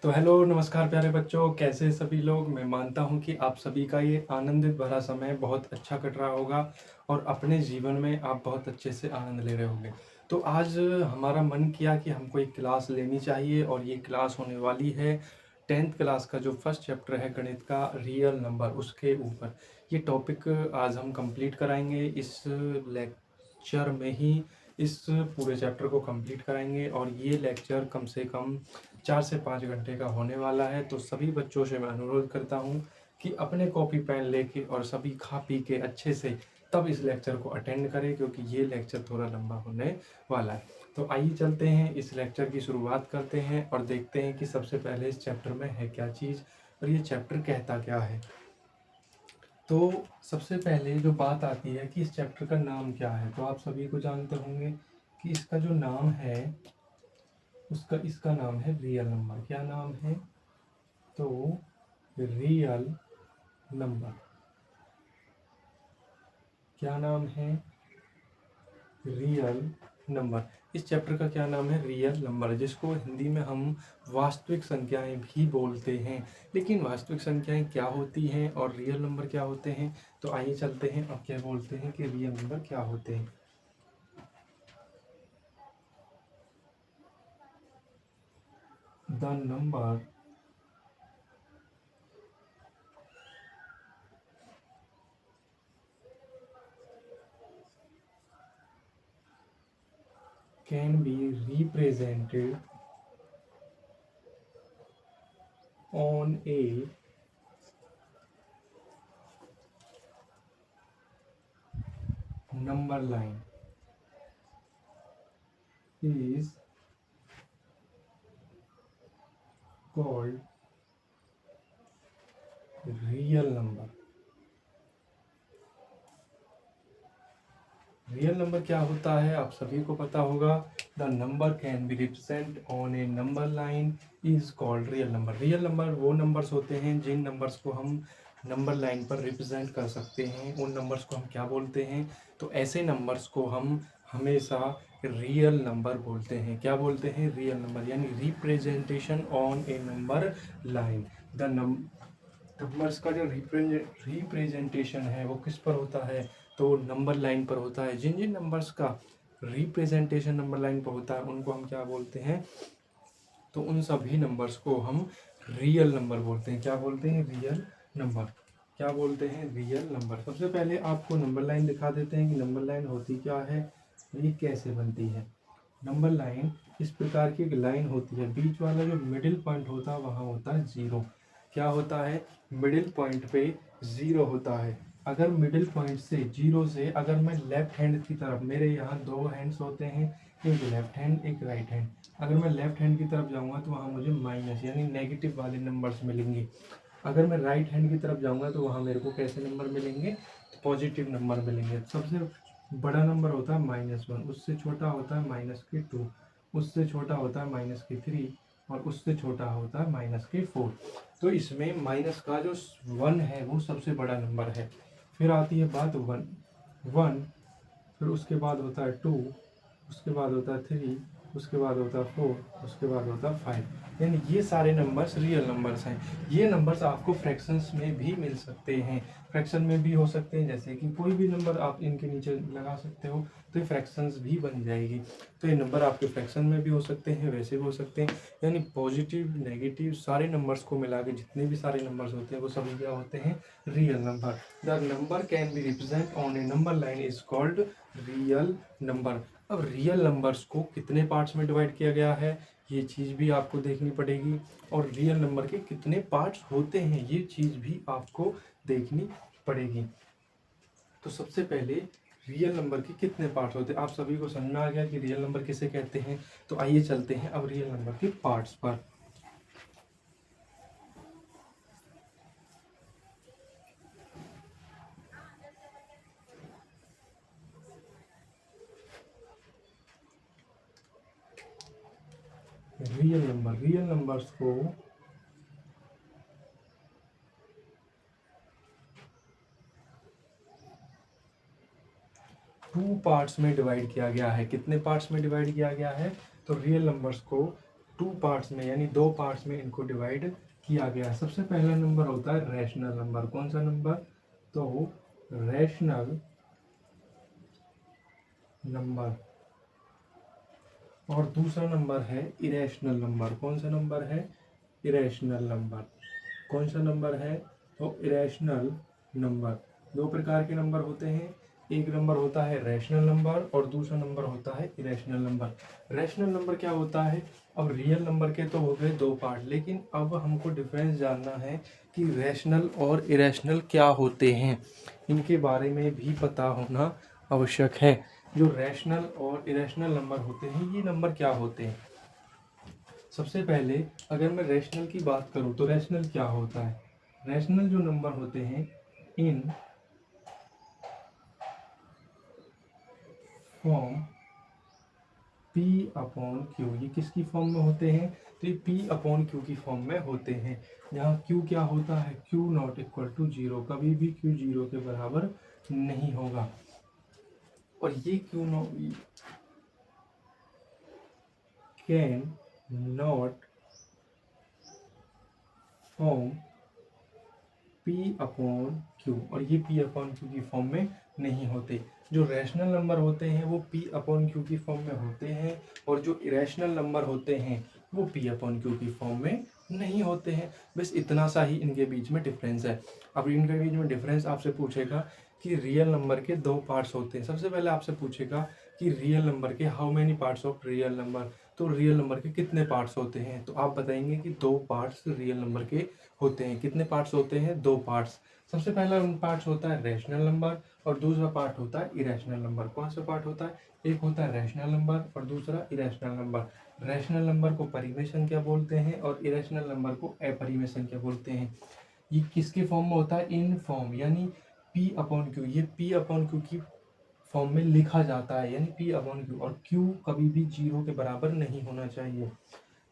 तो हेलो नमस्कार प्यारे बच्चों, कैसे सभी लोग। मैं मानता हूं कि आप सभी का ये आनंदित भरा समय बहुत अच्छा कट रहा होगा और अपने जीवन में आप बहुत अच्छे से आनंद ले रहे होंगे। तो आज हमारा मन किया कि हमको एक क्लास लेनी चाहिए और ये क्लास होने वाली है 10th क्लास का जो फर्स्ट चैप्टर है गणित का रियल नंबर, उसके ऊपर ये टॉपिक आज हम कंप्लीट कराएंगे। इस लेक्चर में ही इस पूरे चैप्टर को कंप्लीट कराएंगे और ये लेक्चर कम से कम 4 से 5 घंटे का होने वाला है। तो सभी बच्चों से मैं अनुरोध करता हूँ कि अपने कॉपी पेन लेके और सभी खा पी के अच्छे से तब इस लेक्चर को अटेंड करें, क्योंकि ये लेक्चर थोड़ा लंबा होने वाला है। तो आइए चलते हैं, इस लेक्चर की शुरुआत करते हैं और देखते हैं कि सबसे पहले इस चैप्टर में है क्या चीज़ और ये चैप्टर कहता क्या है। तो सबसे पहले जो बात आती है कि इस चैप्टर का नाम क्या है, तो आप सभी को जानते होंगे कि इसका जो नाम है इसका नाम है रियल नंबर। क्या नाम है? तो रियल नंबर। क्या नाम है? Real number. इस चैप्टर का क्या नाम है? रियल नंबर, जिसको हिंदी में हम वास्तविक संख्याएं भी बोलते हैं। लेकिन वास्तविक संख्याएं क्या होती हैं और रियल नंबर क्या होते हैं, तो आइए चलते हैं। अब क्या बोलते हैं कि रियल नंबर क्या होते हैं। The number can be represented on A number line is called real number। Real number क्या होता है आप सभी को पता होगा। The number can be represent on A number line is called real number. Real number वो नंबर्स होते हैं जिन नंबर्स को हम नंबर लाइन पर रिप्रेजेंट कर सकते हैं। उन नंबर्स को हम क्या बोलते हैं? तो ऐसे नंबर्स को हम हमेशा रियल नंबर बोलते हैं। क्या बोलते हैं? रियल नंबर, यानी representation on A number line. The numbers का जो रिप्रेजेंटेशन है वो किस पर होता है? तो नंबर लाइन पर होता है। जिन जिन नंबर्स का रिप्रेजेंटेशन नंबर लाइन पर होता है उनको हम क्या बोलते हैं? तो उन सभी नंबर्स को हम रियल नंबर बोलते हैं। क्या बोलते हैं? Real number. क्या बोलते हैं? Real number. सबसे पहले आपको नंबर लाइन दिखा देते हैं कि नंबर लाइन होती क्या है, ये कैसे बनती है। नंबर लाइन इस प्रकार की एक लाइन होती है, बीच वाला जो मिडिल पॉइंट होता है वहाँ होता है जीरो। क्या होता है? मिडिल पॉइंट पे जीरो होता है। अगर मिडिल पॉइंट से जीरो से अगर मैं लेफ्ट हैंड की तरफ, मेरे यहाँ दो हैंड्स होते हैं, एक लेफ्ट हैंड एक राइट हैंड। अगर मैं लेफ्ट हैंड की तरफ जाऊँगा तो वहाँ मुझे माइनस यानी नेगेटिव वाले नंबर्स मिलेंगे। अगर मैं राइट हैंड की तरफ जाऊँगा तो वहाँ मेरे को कैसे नंबर मिलेंगे? पॉजिटिव नंबर मिलेंगे। सबसे बड़ा नंबर होता है -1, उससे छोटा होता है -2, उससे छोटा होता है -3 और उससे छोटा होता है -4। तो इसमें माइनस का जो 1 है वो सबसे बड़ा नंबर है। फिर आती है बात 1, फिर उसके बाद होता है 2, उसके बाद होता है 3, उसके बाद होता है 4, उसके बाद होता है 5। यानी ये सारे नंबर्स रियल नंबर्स हैं। ये नंबर्स आपको फ्रैक्शंस में भी मिल सकते हैं, फ्रैक्शन में भी हो सकते हैं। जैसे कि कोई भी नंबर आप इनके नीचे लगा सकते हो तो ये फ्रैक्शंस भी बन जाएगी। तो ये नंबर आपके फ्रैक्शन में भी हो सकते हैं, वैसे भी हो सकते हैं। यानी पॉजिटिव नेगेटिव सारे नंबर्स को मिला के जितने भी सारे नंबर्स होते हैं वो सभी क्या होते हैं? Real number. The number can be represent on A number line is called real number. अब रियल नंबर्स को कितने पार्ट्स में डिवाइड किया गया है ये चीज़ भी आपको देखनी पड़ेगी, और रियल नंबर के कितने पार्ट्स होते हैं ये चीज़ भी आपको देखनी पड़ेगी। तो सबसे पहले रियल नंबर के कितने पार्ट्स होते हैं, आप सभी को समझ में आ गया कि रियल नंबर किसे कहते हैं। तो आइए चलते हैं अब रियल नंबर के पार्ट्स पर। रियल नंबर्स को टू पार्ट्स में डिवाइड किया गया है। कितने पार्ट्स में डिवाइड किया गया है? तो रियल नंबर्स को टू पार्ट्स में यानी दो पार्ट्स में इनको डिवाइड किया गया है। सबसे पहला नंबर होता है रैशनल नंबर। कौन सा नंबर? तो रैशनल नंबर। और दूसरा नंबर है इरेशनल नंबर। कौन सा नंबर है? Irrational number. कौन सा नंबर है? तो इरेशनल नंबर। दो प्रकार के नंबर होते हैं, एक नंबर होता है रैशनल नंबर और दूसरा नंबर होता है इरेशनल नंबर। रैशनल नंबर क्या होता है? अब रियल नंबर के तो हो गए दो पार्ट, लेकिन अब हमको डिफरेंस जानना है कि रैशनल और इरेशनल क्या होते हैं। इनके बारे में भी पता होना आवश्यक है। जो रैशनल और इरेशनल नंबर होते हैं, ये नंबर क्या होते हैं? सबसे पहले अगर मैं रैशनल की बात करूं तो रैशनल क्या होता है? रैशनल जो नंबर होते हैं in form P upon Q, ये किसकी फॉर्म में होते हैं? तो ये P अपॉन क्यू की फॉर्म में होते हैं। यहाँ Q क्या होता है? Q not equal to zero. कभी भी Q जीरो के बराबर नहीं होगा। और ये Q not can not form P upon Q, और ये P अपॉन क्यू की फॉर्म में नहीं होते। जो रैशनल नंबर होते हैं वो P अपॉन क्यू की फॉर्म में होते हैं, और जो इरेशनल नंबर होते हैं वो P अपॉन क्यू की फॉर्म में नहीं होते हैं। बस इतना सा ही इनके बीच में डिफरेंस है। अब इनके बीच में डिफरेंस आपसे पूछेगा कि रियल नंबर के दो पार्ट्स होते हैं। सबसे पहले आपसे पूछेगा कि रियल नंबर के how many parts of real number, तो रियल नंबर के कितने पार्ट्स होते हैं? तो आप बताएंगे कि दो पार्ट्स रियल नंबर के होते हैं। कितने पार्ट्स होते हैं? दो पार्ट्स। सबसे पहला पार्ट होता है रैशनल नंबर और दूसरा पार्ट होता है इरेशनल नंबर। कौन सा पार्ट होता है? एक होता है रैशनल नंबर और दूसरा इरेशनल नंबर। रैशनल नंबर को परिमेशन क्या बोलते हैं और इरेशनल नंबर को अपरिमेशन क्या बोलते हैं। ये किसके फॉर्म में होता है? इन फॉर्म, यानी P अपॉन क्यू। ये P अपॉन क्यू की फॉर्म में लिखा जाता है, यानी P अपॉन क्यू, और Q कभी भी जीरो के बराबर नहीं होना चाहिए।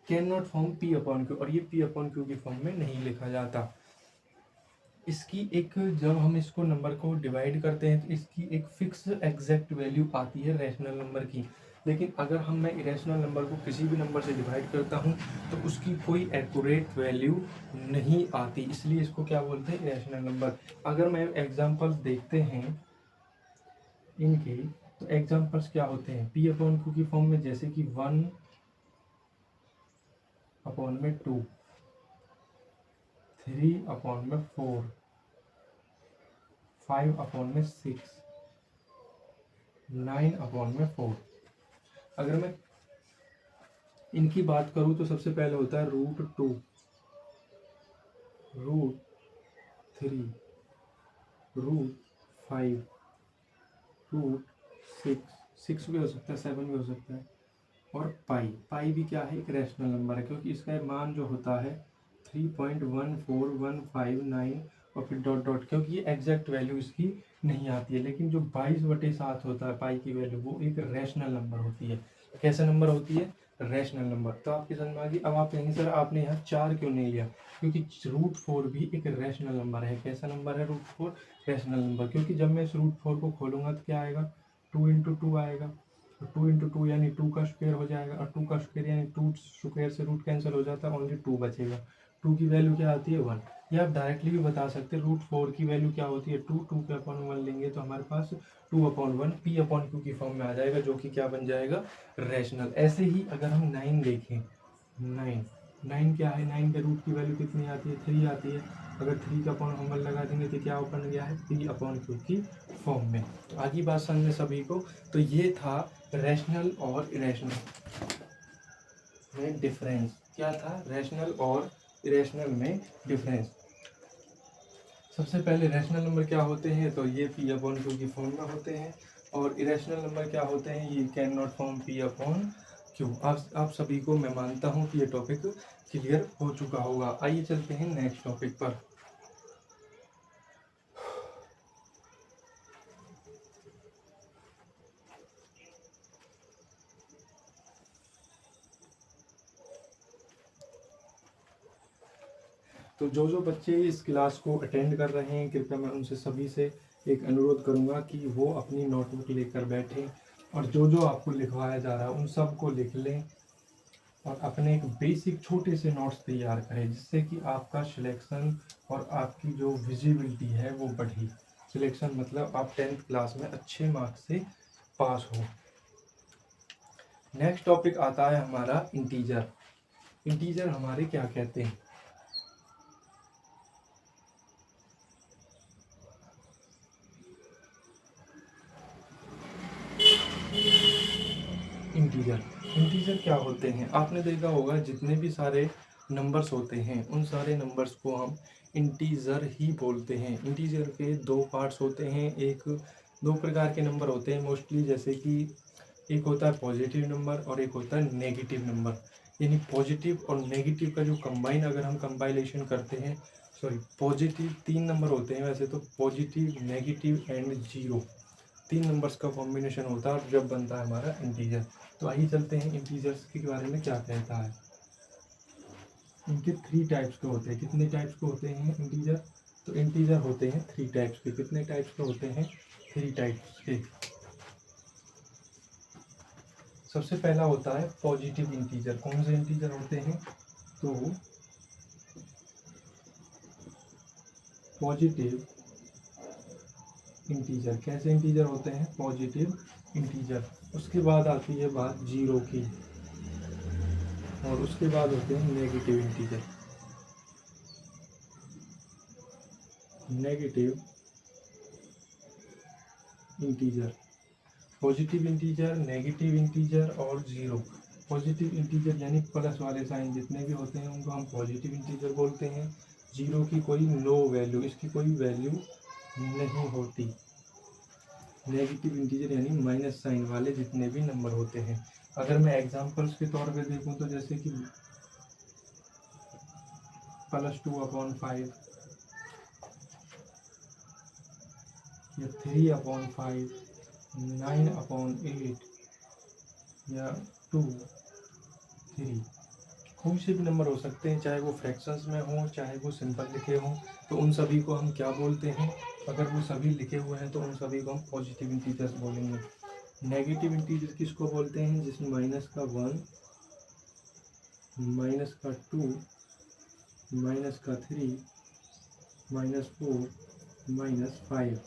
Can not form P upon Q, और ये P अपॉन क्यू की फॉर्म में नहीं लिखा जाता। इसकी एक, जब हम इसको नंबर को डिवाइड करते हैं तो इसकी एक फिक्स एग्जैक्ट वैल्यू आती है रैशनल नंबर की। लेकिन अगर मैं इरेशनल नंबर को किसी भी नंबर से डिवाइड करता हूँ तो उसकी कोई एक्यूरेट वैल्यू नहीं आती, इसलिए इसको क्या बोलते हैं? Irrational number. अगर मैं एग्जांपल्स देखते हैं इनके, तो एग्जांपल्स क्या होते हैं? P अपॉन क्यू की फॉर्म में, जैसे कि 1 अपॉन में 2, 3 अपॉन में 4, 5 अपॉन में 6, 9 अपॉन में 4। अगर मैं इनकी बात करूं तो सबसे पहले होता है √2, √3, √5, √6, 6 भी हो सकता है, 7 भी हो सकता है, और पाई भी क्या है? एक रैशनल नंबर है, क्योंकि इसका मान जो होता है 3.14159 और फिर डॉट डॉट, क्योंकि ये एग्जैक्ट वैल्यू इसकी नहीं आती है। लेकिन जो 22/7 होता है पाई की वैल्यू, वो एक रैशनल नंबर होती है। कैसा नंबर होती है? Rational number. तो आपकी समझ में आ गई। अब आप कहेंगे सर आपने यहाँ 4 क्यों नहीं लिया? क्योंकि √4 भी एक रैशनल नंबर है। कैसा नंबर है √4? Rational number. क्योंकि जब मैं इस √4 को खोलूंगा तो क्या आएगा? 2 × 2 आएगा। 2 × 2 यानी 2 का स्क्वायर हो जाएगा, और 2 का स्क्वायर यानी 2 स्क्वायर से रूट कैंसिल हो जाता है, ओनली 2 बचेगा। 2 की वैल्यू क्या आती है? 1। या आप डायरेक्टली भी बता सकते हैं √4 की वैल्यू क्या होती है? 2 के अपॉन 1 लेंगे तो हमारे पास 2/1 P अपॉन क्यू की फॉर्म में आ जाएगा, जो कि क्या बन जाएगा? रैशनल। ऐसे ही अगर हम 9 देखें, 9 क्या है? 9 के रूट की वैल्यू कितनी आती है? 3 आती है। अगर 3 का अपॉन हम 1 लगा देंगे तो क्या बन गया है? P अपॉन क्यू की फॉर्म में। तो आगे बात समझ में सभी को। तो ये था रैशनल और इरेशनल में डिफरेंस। क्या था? रैशनल और इरेशनल में डिफरेंस। सबसे पहले रैशनल नंबर क्या होते हैं? तो ये P अपॉन क्यू की फॉर्म में होते हैं, और इरेशनल नंबर क्या होते हैं? ये can not form P upon Q. आप सभी को मैं मानता हूँ कि ये टॉपिक क्लियर हो चुका होगा। आइए चलते हैं नेक्स्ट टॉपिक पर। तो जो जो बच्चे इस क्लास को अटेंड कर रहे हैं, कृपया मैं उनसे सभी से एक अनुरोध करूंगा कि वो अपनी नोटबुक लेकर बैठें, और जो जो आपको लिखवाया जा रहा है उन सब को लिख लें। और अपने एक बेसिक छोटे से नोट्स तैयार करें, जिससे कि आपका सिलेक्शन और आपकी जो विजिबिलिटी है वो बढ़े। सिलेक्शन मतलब आप 10th क्लास में अच्छे मार्क्स से पास हो। नेक्स्ट टॉपिक आता है हमारा इंटीजर। इंटीजर हमारे क्या कहते हैं? इंटीजर क्या होते हैं? आपने देखा होगा जितने भी सारे नंबर्स होते हैं उन सारे नंबर्स को हम इंटीजर ही बोलते हैं। इंटीजर के दो पार्ट्स होते हैं, एक दो प्रकार के नंबर होते हैं मोस्टली, जैसे कि एक होता है पॉजिटिव नंबर और एक होता है नेगेटिव नंबर। यानी पॉजिटिव और नेगेटिव का जो कंबाइन अगर हम कंपाइलेशन करते हैं, सॉरी पॉजिटिव 3 नंबर होते हैं वैसे तो, positive, negative and zero, 3 numbers का कॉम्बिनेशन होता है और जब बनता है हमारा इंटीजर। तो आइए चलते हैं इंटीजर्स के बारे में क्या कहता है। इनके 3 टाइप्स के होते हैं। कितने टाइप्स के होते हैं इंटीजर? तो इंटीजर होते हैं 3 टाइप्स के। कितने टाइप्स के होते हैं? 3 टाइप्स के। सबसे पहला होता है पॉजिटिव इंटीजर। कौन से इंटीजर होते हैं? तो पॉजिटिव इंटीजर। कैसे इंटीजर होते हैं? Positive integer. उसके बाद आती है बात जीरो की, और उसके बाद होते हैं negative integer. Negative integer, positive integer, negative integer और जीरो। पॉजिटिव इंटीजर यानी प्लस वाले साइन जितने भी होते हैं उनको हम पॉजिटिव इंटीजर बोलते हैं। जीरो की कोई नो वैल्यू, इसकी कोई वैल्यू नहीं होती। नेगेटिव इंटीजर यानी माइनस साइन वाले जितने भी नंबर होते हैं। अगर मैं एग्जांपल्स के तौर पे देखूं तो जैसे कि +2/5 या 3/5, 9/8 या 2, 3, कोई से भी नंबर हो सकते हैं, चाहे वो फ्रैक्शंस में हो चाहे वो सिंपल लिखे हों। तो उन सभी को हम क्या बोलते हैं? अगर वो सभी लिखे हुए हैं तो उन सभी को हम पॉजिटिव इंटीजर्स बोलेंगे। नेगेटिव इंटीजर किसको बोलते हैं? जिसमें -1, -2, -3, -4, -5।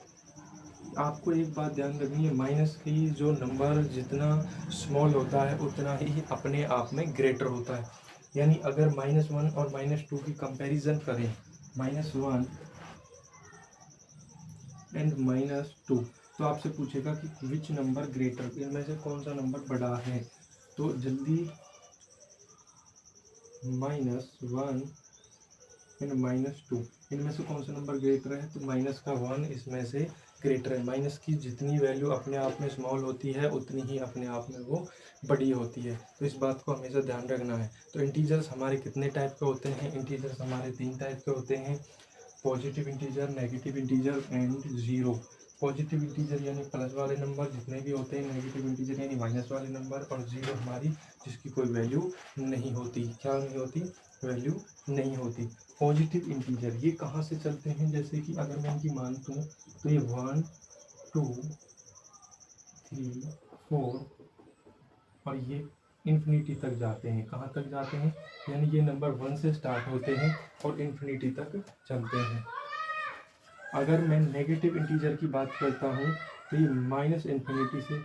आपको एक बात ध्यान रखनी है, माइनस की जो नंबर जितना स्मॉल होता है उतना ही अपने आप में ग्रेटर होता है। यानी अगर -1 और -2 की कंपैरिजन करें, -1 एंड -2, तो आपसे पूछेगा कि विच नंबर ग्रेटर, इनमें से कौन सा नंबर बड़ा है। तो जल्दी -1 एंड -2, इनमें से कौन सा नंबर ग्रेटर है? तो माइनस का 1 इसमें से ग्रेटर है। माइनस की जितनी वैल्यू अपने आप में स्मॉल होती है उतनी ही अपने आप में वो बड़ी होती है। तो इस बात को हमेशा ध्यान रखना है। तो इंटीजर्स हमारे कितने टाइप के होते हैं? इंटीजर्स हमारे 3 टाइप के होते हैं, positive integer, negative integer and zero. Positive integer यानी प्लस वाले नंबर जितने भी होते हैं, नेगेटिव इंटीजर यानी माइनस वाले नंबर, और जीरो हमारी जिसकी कोई वैल्यू नहीं होती। क्या नहीं होती? वैल्यू नहीं होती। पॉजिटिव इंटीजर ये कहाँ से चलते हैं? जैसे कि अगर मैं इनकी मानता हूँ तो ये 1, 2, 3, 4 और ये इन्फिनिटी तक जाते हैं। कहाँ तक जाते हैं? यानी ये नंबर 1 से स्टार्ट होते हैं और इन्फिनिटी तक चलते हैं। अगर मैं नेगेटिव इंटीजर की बात करता हूँ तो ये -इन्फिनिटी से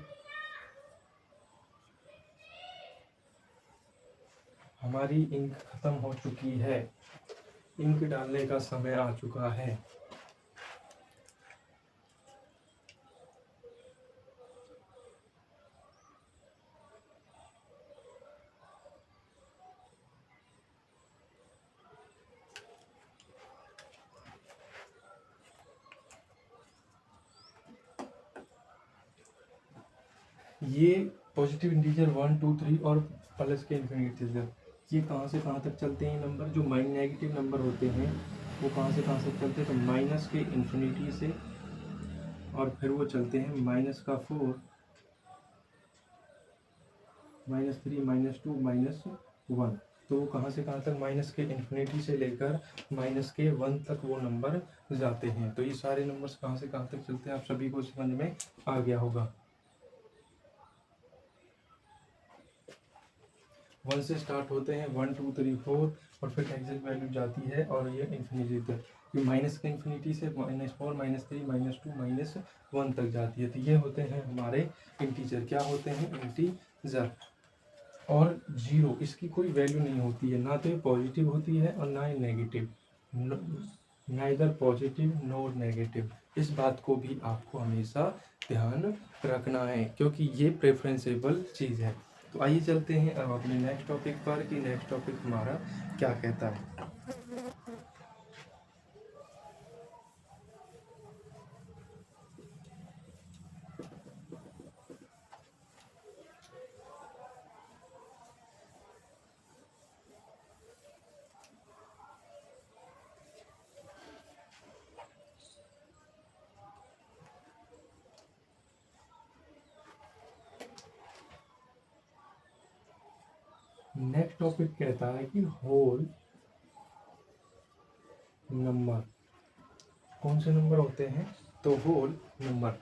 हमारी इंक खत्म हो चुकी है, इंक डालने का समय आ चुका है। ये पॉजिटिव इंटीजर 1, 2, 3 और प्लस के इन्फिनिटी, ये कहाँ से कहाँ तक चलते हैं? नंबर जो नेगेटिव नंबर होते हैं वो कहाँ से कहाँ तक चलते हैं? तो माइनस के इन्फिनिटी से, और फिर वो चलते हैं -4, -3, -2, -1। तो वो कहाँ से कहाँ तक? माइनस के इन्फिनिटी से लेकर -1 तक वो नंबर जाते हैं। तो ये सारे नंबर्स कहाँ से कहाँ तक चलते हैं आप सभी को समझ में आ गया होगा। 1 से स्टार्ट होते हैं, 1 2 3 4, और फिर एग्जैक्ट वैल्यू जाती है और ये इन्फिनिटी तक, ये माइनस के इन्फिनिटी से -4 -3 -2 -1 तक जाती है। तो ये होते हैं हमारे इंटीजर। क्या होते हैं? इंटीजर। और जीरो, इसकी कोई वैल्यू नहीं होती है, ना तो ये पॉजिटिव होती है और ना ही नेगेटिव, नाइदर पॉजिटिव नोर नेगेटिव। इस बात को भी आपको हमेशा ध्यान रखना है, क्योंकि ये प्रेफरेंसेबल चीज़ है। तो आइए चलते हैं अब अपने नेक्स्ट टॉपिक पर कि नेक्स्ट टॉपिक हमारा क्या कहता है। नेक्स्ट टॉपिक कहता है कि होल नंबर। कौन से नंबर होते हैं? तो होल नंबर।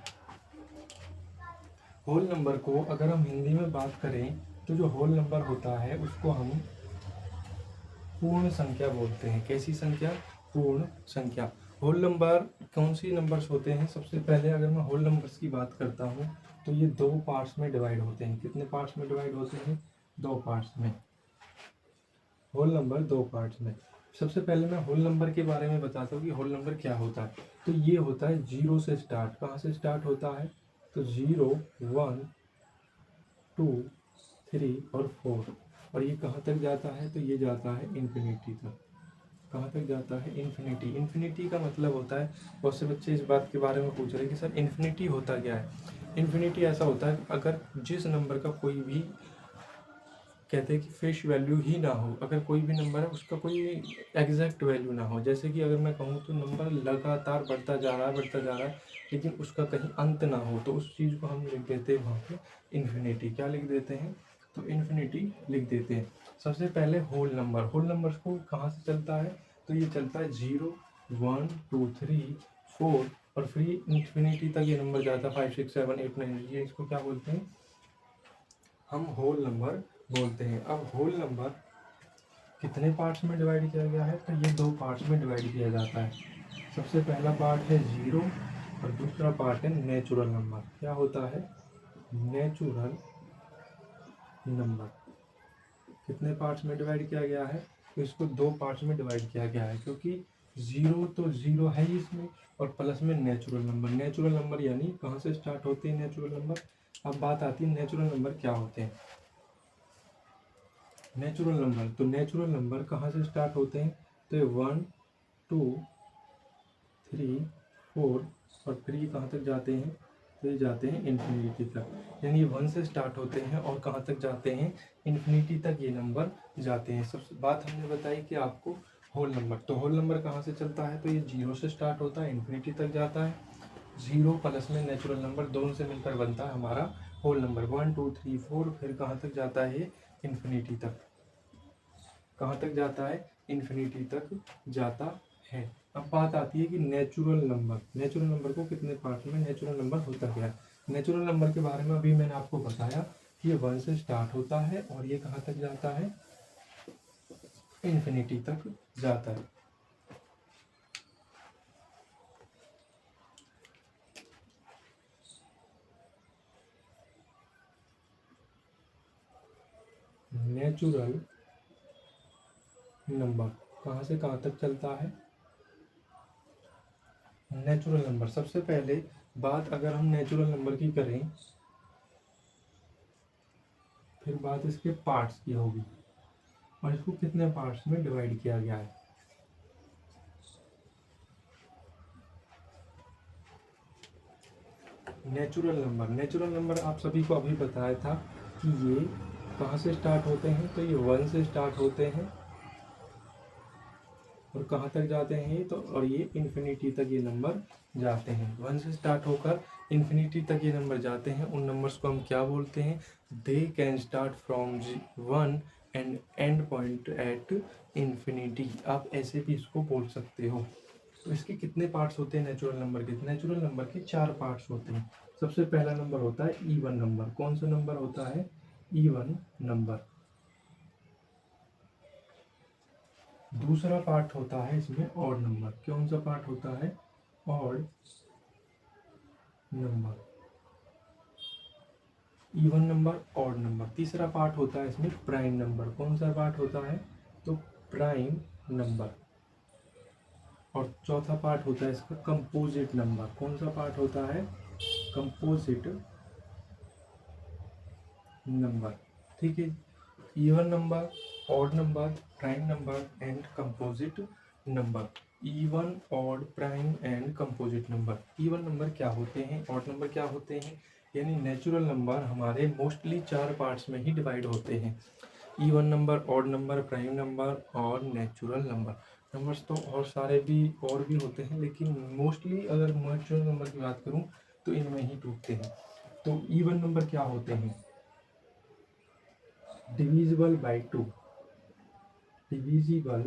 होल नंबर को अगर हम हिंदी में बात करें तो जो होल नंबर होता है उसको हम पूर्ण संख्या बोलते हैं। कैसी संख्या? पूर्ण संख्या। होल नंबर कौन सी नंबर्स होते हैं? सबसे पहले अगर मैं होल नंबर्स की बात करता हूँ तो ये दो पार्ट्स में डिवाइड होते हैं। कितने पार्ट्स में डिवाइड होते हैं? दो पार्ट्स में। होल नंबर दो पार्ट्स में। सबसे पहले मैं होल नंबर के बारे में बताता हूँ कि होल नंबर क्या होता है। तो ये होता है जीरो से स्टार्ट। कहाँ से स्टार्ट होता है? तो 0 1 2 3 और 4, और ये कहाँ तक जाता है? तो ये जाता है इन्फिनिटी तक। कहाँ तक जाता है? इन्फिनिटी। इन्फिनिटी का मतलब होता है, बहुत से बच्चे इस बात के बारे में पूछ रहे हैं कि सर इन्फिनिटी होता क्या है। इन्फिनिटी ऐसा होता है अगर जिस नंबर का कोई भी, कहते हैं कि फिश वैल्यू ही ना हो, अगर कोई भी नंबर है उसका कोई एग्जैक्ट वैल्यू ना हो। जैसे कि अगर मैं कहूँ तो नंबर लगातार बढ़ता जा रहा है बढ़ता जा रहा है, लेकिन उसका कहीं अंत ना हो, तो उस चीज़ को हम लिख देते हैं वहाँ पे इन्फिनिटी। क्या लिख देते हैं? तो इन्फिनिटी लिख देते हैं। सबसे पहले होल नंबर। होल नंबर को कहाँ से चलता है? तो ये चलता है 0 1 2 3 4, और फिर इन्फिनिटी तक ये नंबर जाता है 5 6 7 8 9। ये इसको क्या बोलते हैं? हम होल नंबर बोलते हैं। अब होल नंबर कितने पार्ट्स में डिवाइड किया गया है? तो ये दो पार्ट्स में डिवाइड किया जाता है। सबसे पहला पार्ट है जीरो, और दूसरा पार्ट है नेचुरल नंबर। क्या होता है? Natural number. कितने पार्ट्स में डिवाइड किया गया है? तो इसको दो पार्ट्स में डिवाइड किया गया है, क्योंकि जीरो तो जीरो है ही इसमें, और प्लस में नेचुरल नंबर। नेचुरल नंबर यानी कहाँ से स्टार्ट होते हैं नेचुरल नंबर? अब बात आती है नेचुरल नंबर क्या होते हैं। नेचुरल नंबर, तो नेचुरल नंबर कहाँ से स्टार्ट होते हैं? तो 1 2 3 4, और फिर ये कहाँ तक जाते हैं? तो ये जाते हैं इन्फिनिटी तक। यानी ये 1 से स्टार्ट होते हैं और कहाँ तक जाते हैं? इन्फिनिटी तक ये नंबर जाते हैं। सबसे बात हमने बताई कि आपको होल नंबर, तो होल नंबर कहाँ से चलता है? तो ये 0 से स्टार्ट होता है, इन्फिनिटी तक जाता है। 0 प्लस में नेचुरल नंबर, दोनों से मिलकर बनता है हमारा होल नंबर। 1 2 3 4, फिर कहाँ तक जाता है? ये इन्फिनिटी तक। कहाँ तक जाता है? इन्फिनिटी तक जाता है। अब बात आती है कि नेचुरल नंबर। नेचुरल नंबर को कितने पार्ट में नेचुरल नंबर होता क्या है? नेचुरल नंबर के बारे में अभी मैंने आपको बताया कि ये 1 से स्टार्ट होता है और ये कहाँ तक जाता है? इन्फिनिटी तक जाता है। नेचुरल नंबर कहाँ से कहाँ तक चलता है? नेचुरल नंबर, सबसे पहले बात अगर हम नेचुरल नंबर की करें, फिर बात इसके पार्ट्स की होगी, और इसको कितने पार्ट्स में डिवाइड किया गया है। नेचुरल नंबर आप सभी को अभी बताया था कि ये कहाँ से स्टार्ट होते हैं? तो ये 1 से स्टार्ट होते हैं और कहाँ तक जाते हैं ये? तो और ये इन्फिनिटी तक ये नंबर जाते हैं। 1 से स्टार्ट होकर इन्फिनिटी तक ये नंबर जाते हैं। उन नंबर्स को हम क्या बोलते हैं? They can start from 1 and and point at infinity. आप ऐसे भी इसको बोल सकते हो। तो इसके कितने पार्ट्स होते हैं नेचुरल नंबर के? नेचुरल नंबर के 4 पार्ट्स होते हैं। सबसे पहला नंबर होता है इवन नंबर। कौन सा नंबर होता है? Even number. दूसरा पार्ट होता है इसमें ऑड नंबर। कौन सा पार्ट होता है? Odd number. Even number, odd number. तीसरा पार्ट होता है इसमें प्राइम नंबर। कौन सा पार्ट होता है? तो प्राइम नंबर। और चौथा पार्ट होता है इसका कंपोजिट नंबर। कौन सा पार्ट होता है? Composite number. ठीक है, even number, odd number, prime number and composite number. Even, odd, prime and composite number. Even number क्या होते हैं, ऑड नंबर क्या होते हैं? यानी नेचुरल नंबर हमारे मोस्टली 4 पार्ट्स में ही डिवाइड होते हैं। Even number, odd number, prime number और नेचुरल नंबर। नंबर्स तो और सारे भी और भी होते हैं, लेकिन मोस्टली अगर नेचुरल नंबर की बात करूं तो इनमें ही टूटते हैं। तो इवन नंबर क्या होते हैं? Divisible by 2, divisible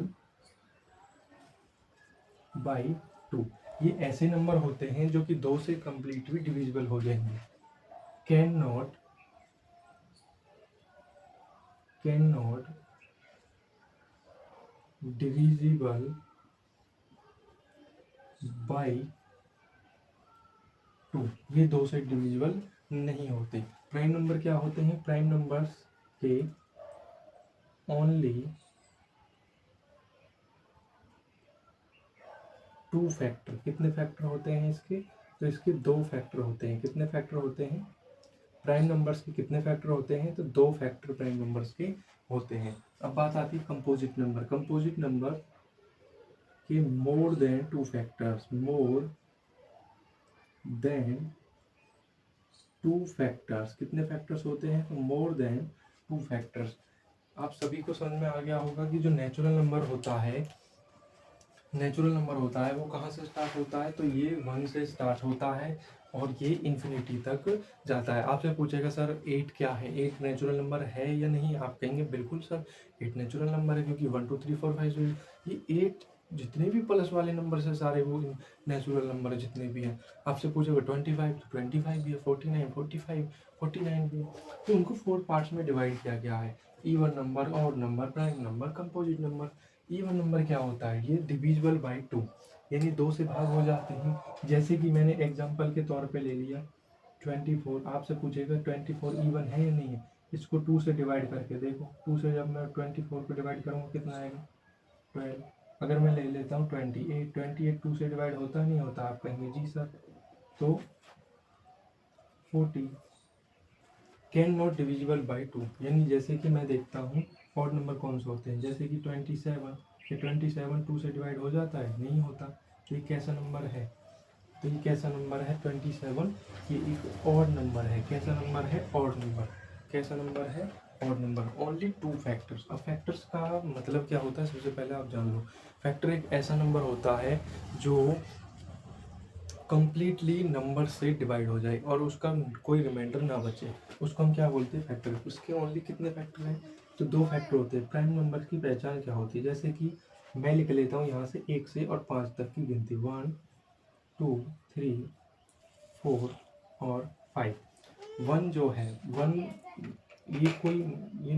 by 2। ये ऐसे नंबर होते हैं जो कि 2 से कंप्लीटली डिविजिबल हो जाएंगे। कैन नॉट डिविजिबल बाई 2, ये 2 से डिविजिबल नहीं होते। प्राइम नंबर क्या होते हैं? प्राइम नंबर्स के ओनली 2 फैक्टर। कितने फैक्टर होते हैं इसके? तो इसके 2 फैक्टर होते हैं। कितने फैक्टर होते हैं? प्राइम नंबर्स के कितने फैक्टर होते हैं? तो 2 फैक्टर प्राइम नंबर्स के होते हैं। अब बात आती है कंपोजिट नंबर। कंपोजिट नंबर के more than 2 factors, more than 2 factors. कितने फैक्टर्स होते हैं? तो मोर देन 2 फैक्टर्स। आप सभी को समझ में आ गया होगा कि जो नेचुरल नंबर होता है, नेचुरल नंबर होता है वो कहाँ से स्टार्ट होता है? तो ये 1 से स्टार्ट होता है और ये इन्फिनिटी तक जाता है। आपसे पूछेगा सर 8 क्या है, 8 नेचुरल नंबर है या नहीं? आप कहेंगे बिल्कुल सर 8 नेचुरल नंबर है, क्योंकि 1 2 3 4 5 6 ये 8 जितने भी प्लस वाले नंबर है सारे वो नेचुरल नंबर है जितने भी हैं। आपसे पूछेगा 25 तो 25 भी है, 49 45 49 भी है। तो उनको 4 पार्ट्स में डिवाइड किया गया है। Even number, odd number, prime number, composite number. Even number क्या होता है? ये डिविजिबल बाई 2, यानी 2 से भाग हो जाते हैं। जैसे कि मैंने एग्जांपल के तौर पे ले लिया 24। आपसे पूछेगा 24 इवन है या नहीं है? इसको 2 से डिवाइड करके देखो। 2 से जब मैं 24 को डिवाइड करूँगा कितना आएगा? 12। अगर मैं ले लेता हूँ 28, 28 2 से डिवाइड होता नहीं होता? आप कहेंगे जी सर। तो 40 कैन नॉट डिविजिबल बाई 2, यानी जैसे कि मैं देखता हूँ ऑड नंबर कौन से होते हैं, जैसे कि 27। ये 27 2 से डिवाइड हो जाता है? नहीं होता। तो ये कैसा नंबर है? तो ये कैसा नंबर है? 27। ये एक ऑड नंबर है। कैसा नंबर है? Odd number. कैसा नंबर है? Odd number. Only 2 factors. अब फैक्टर्स का मतलब क्या होता है सबसे पहले आप जान लो। फैक्टर एक ऐसा नंबर होता है जो कंप्लीटली नंबर से डिवाइड हो जाए और उसका कोई रिमाइंडर ना बचे, उसको हम क्या बोलते हैं? फैक्टर। उसके ओनली कितने फैक्टर हैं? तो 2 फैक्टर होते हैं। प्राइम नंबर की पहचान क्या होती है? जैसे कि मैं लिख लेता हूँ यहाँ से 1 से और 5 तक की गिनती, 1 2 3 4 और 5। 1 जो है 1, ये कोई ये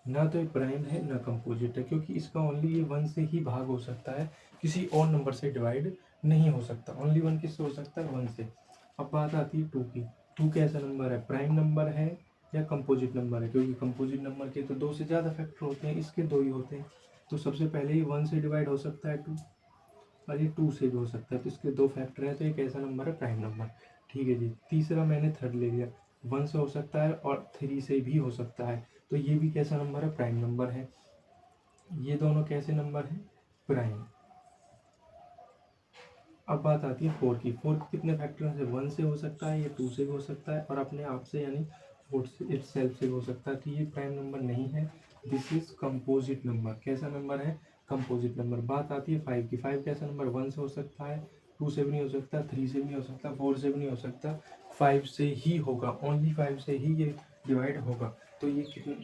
ना तो ये प्राइम है ना कंपोजिट है, क्योंकि इसका ओनली ये 1 से ही भाग हो सकता है, किसी और नंबर से डिवाइड नहीं हो सकता। ओनली 1 किससे हो सकता है? 1 से। अब बात आती है 2 की। 2 कैसा नंबर है? प्राइम नंबर है या कंपोजिट नंबर है? क्योंकि कंपोजिट नंबर के तो 2 से ज़्यादा फैक्टर होते हैं, इसके 2 ही होते हैं। तो सबसे पहले ही 1 से डिवाइड हो सकता है 2, और ये 2 से भी हो सकता है, तो इसके 2 फैक्टर हैं। तो ये कैसा नंबर है? Prime number. ठीक है जी। तीसरा मैंने थर्ड ले लिया, 1 से हो सकता है और 3 से भी हो सकता है, तो ये भी कैसा नंबर है? प्राइम नंबर है। ये दोनों कैसे नंबर हैं? प्राइम। अब बात आती है 4 की। 4 के कितने फैक्टर से? 1 से हो सकता है, ये 2 से भी हो सकता है और अपने आप से यानी 4 से इटसेल्फ से भी हो सकता है। तो ये प्राइम नंबर नहीं है, दिस इज कंपोजिट नंबर। कैसा नंबर है? Composite number. बात आती है 5 की। 5 कैसा नंबर? 1 से हो सकता है, 2 से भी नहीं हो सकता, 3 से भी नहीं हो सकता, 4 से भी नहीं हो सकता, 5 से ही होगा। ओनली 5 से ही ये डिवाइड होगा। तो ये कितने,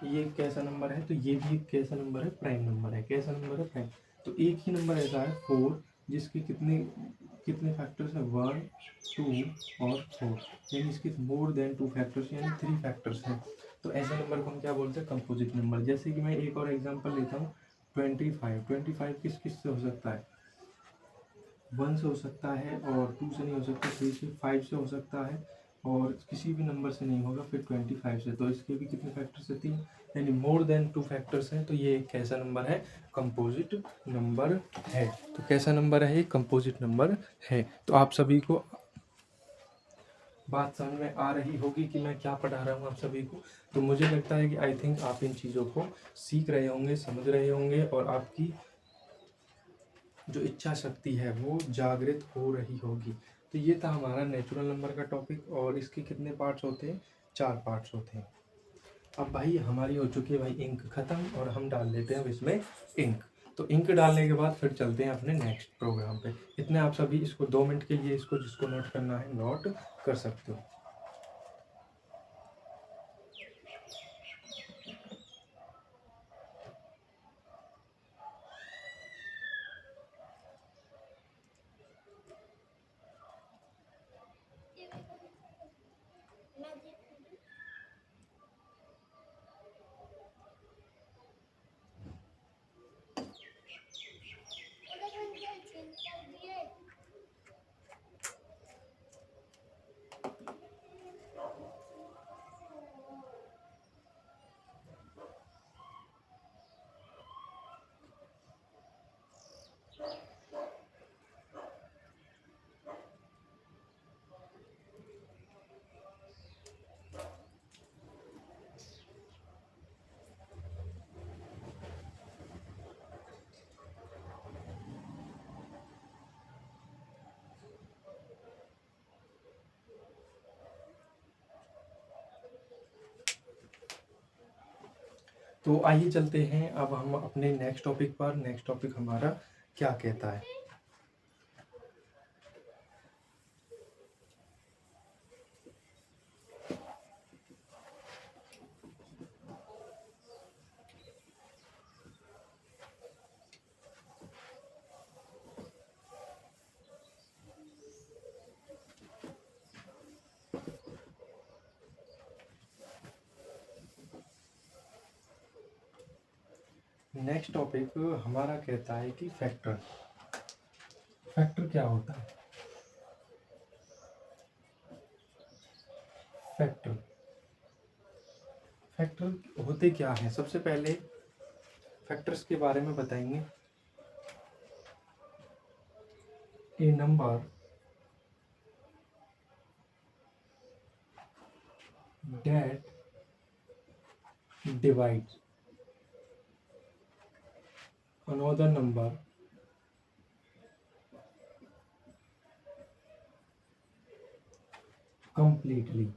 ये कैसा नंबर है? तो ये भी एक कैसा नंबर है? प्राइम नंबर है। कैसा नंबर है? प्राइम। तो एक ही नंबर ऐसा है 4 जिसके कितने कितने फैक्टर्स हैं? 1 2 और 4, यानी इसके मोर देन 2 फैक्टर्स यानी 3 फैक्टर्स हैं। तो ऐसे नंबर को हम क्या बोलते हैं? Composite number. जैसे कि मैं एक और एग्जांपल लेता हूँ 25 किस किस से हो सकता है? 1 से हो सकता है, और 2 से नहीं हो सकता, 3 से, 5 से हो सकता है, और किसी भी नंबर से नहीं होगा, फिर 25 से। तो इसके भी कितने फैक्टर्स है? 3, यानी मोर देन 2 फैक्टर्स हैं। तो ये एक कैसा नंबर है? कंपोजिट नंबर है। तो कैसा नंबर है? कंपोजिट नंबर है। तो आप सभी को बात समझ में आ रही होगी कि मैं क्या पढ़ा रहा हूँ आप सभी को। तो मुझे लगता है कि आई थिंक आप इन चीज़ों को सीख रहे होंगे, समझ रहे होंगे, और आपकी जो इच्छा शक्ति है वो जागृत हो रही होगी। तो ये था हमारा नेचुरल नंबर का टॉपिक, और इसके कितने पार्ट्स होते हैं? 4 पार्ट्स होते हैं। अब भाई हमारी हो चुकी है भाई इंक खत्म, और हम डाल लेते हैं अब इसमें इंक। तो इंक डालने के बाद फिर चलते हैं अपने नेक्स्ट प्रोग्राम पे। इतने आप सभी इसको 2 मिनट के लिए इसको जिसको नोट करना है नोट कर सकते हो। तो आइए चलते हैं अब हम अपने नेक्स्ट टॉपिक पर। नेक्स्ट टॉपिक हमारा क्या कहता है? नेक्स्ट टॉपिक हमारा कहता है कि फैक्टर। फैक्टर क्या होता है? फैक्टर फैक्टर होते क्या हैं? सबसे पहले फैक्टर्स के बारे में बताएंगे। ए number that divides another number completely.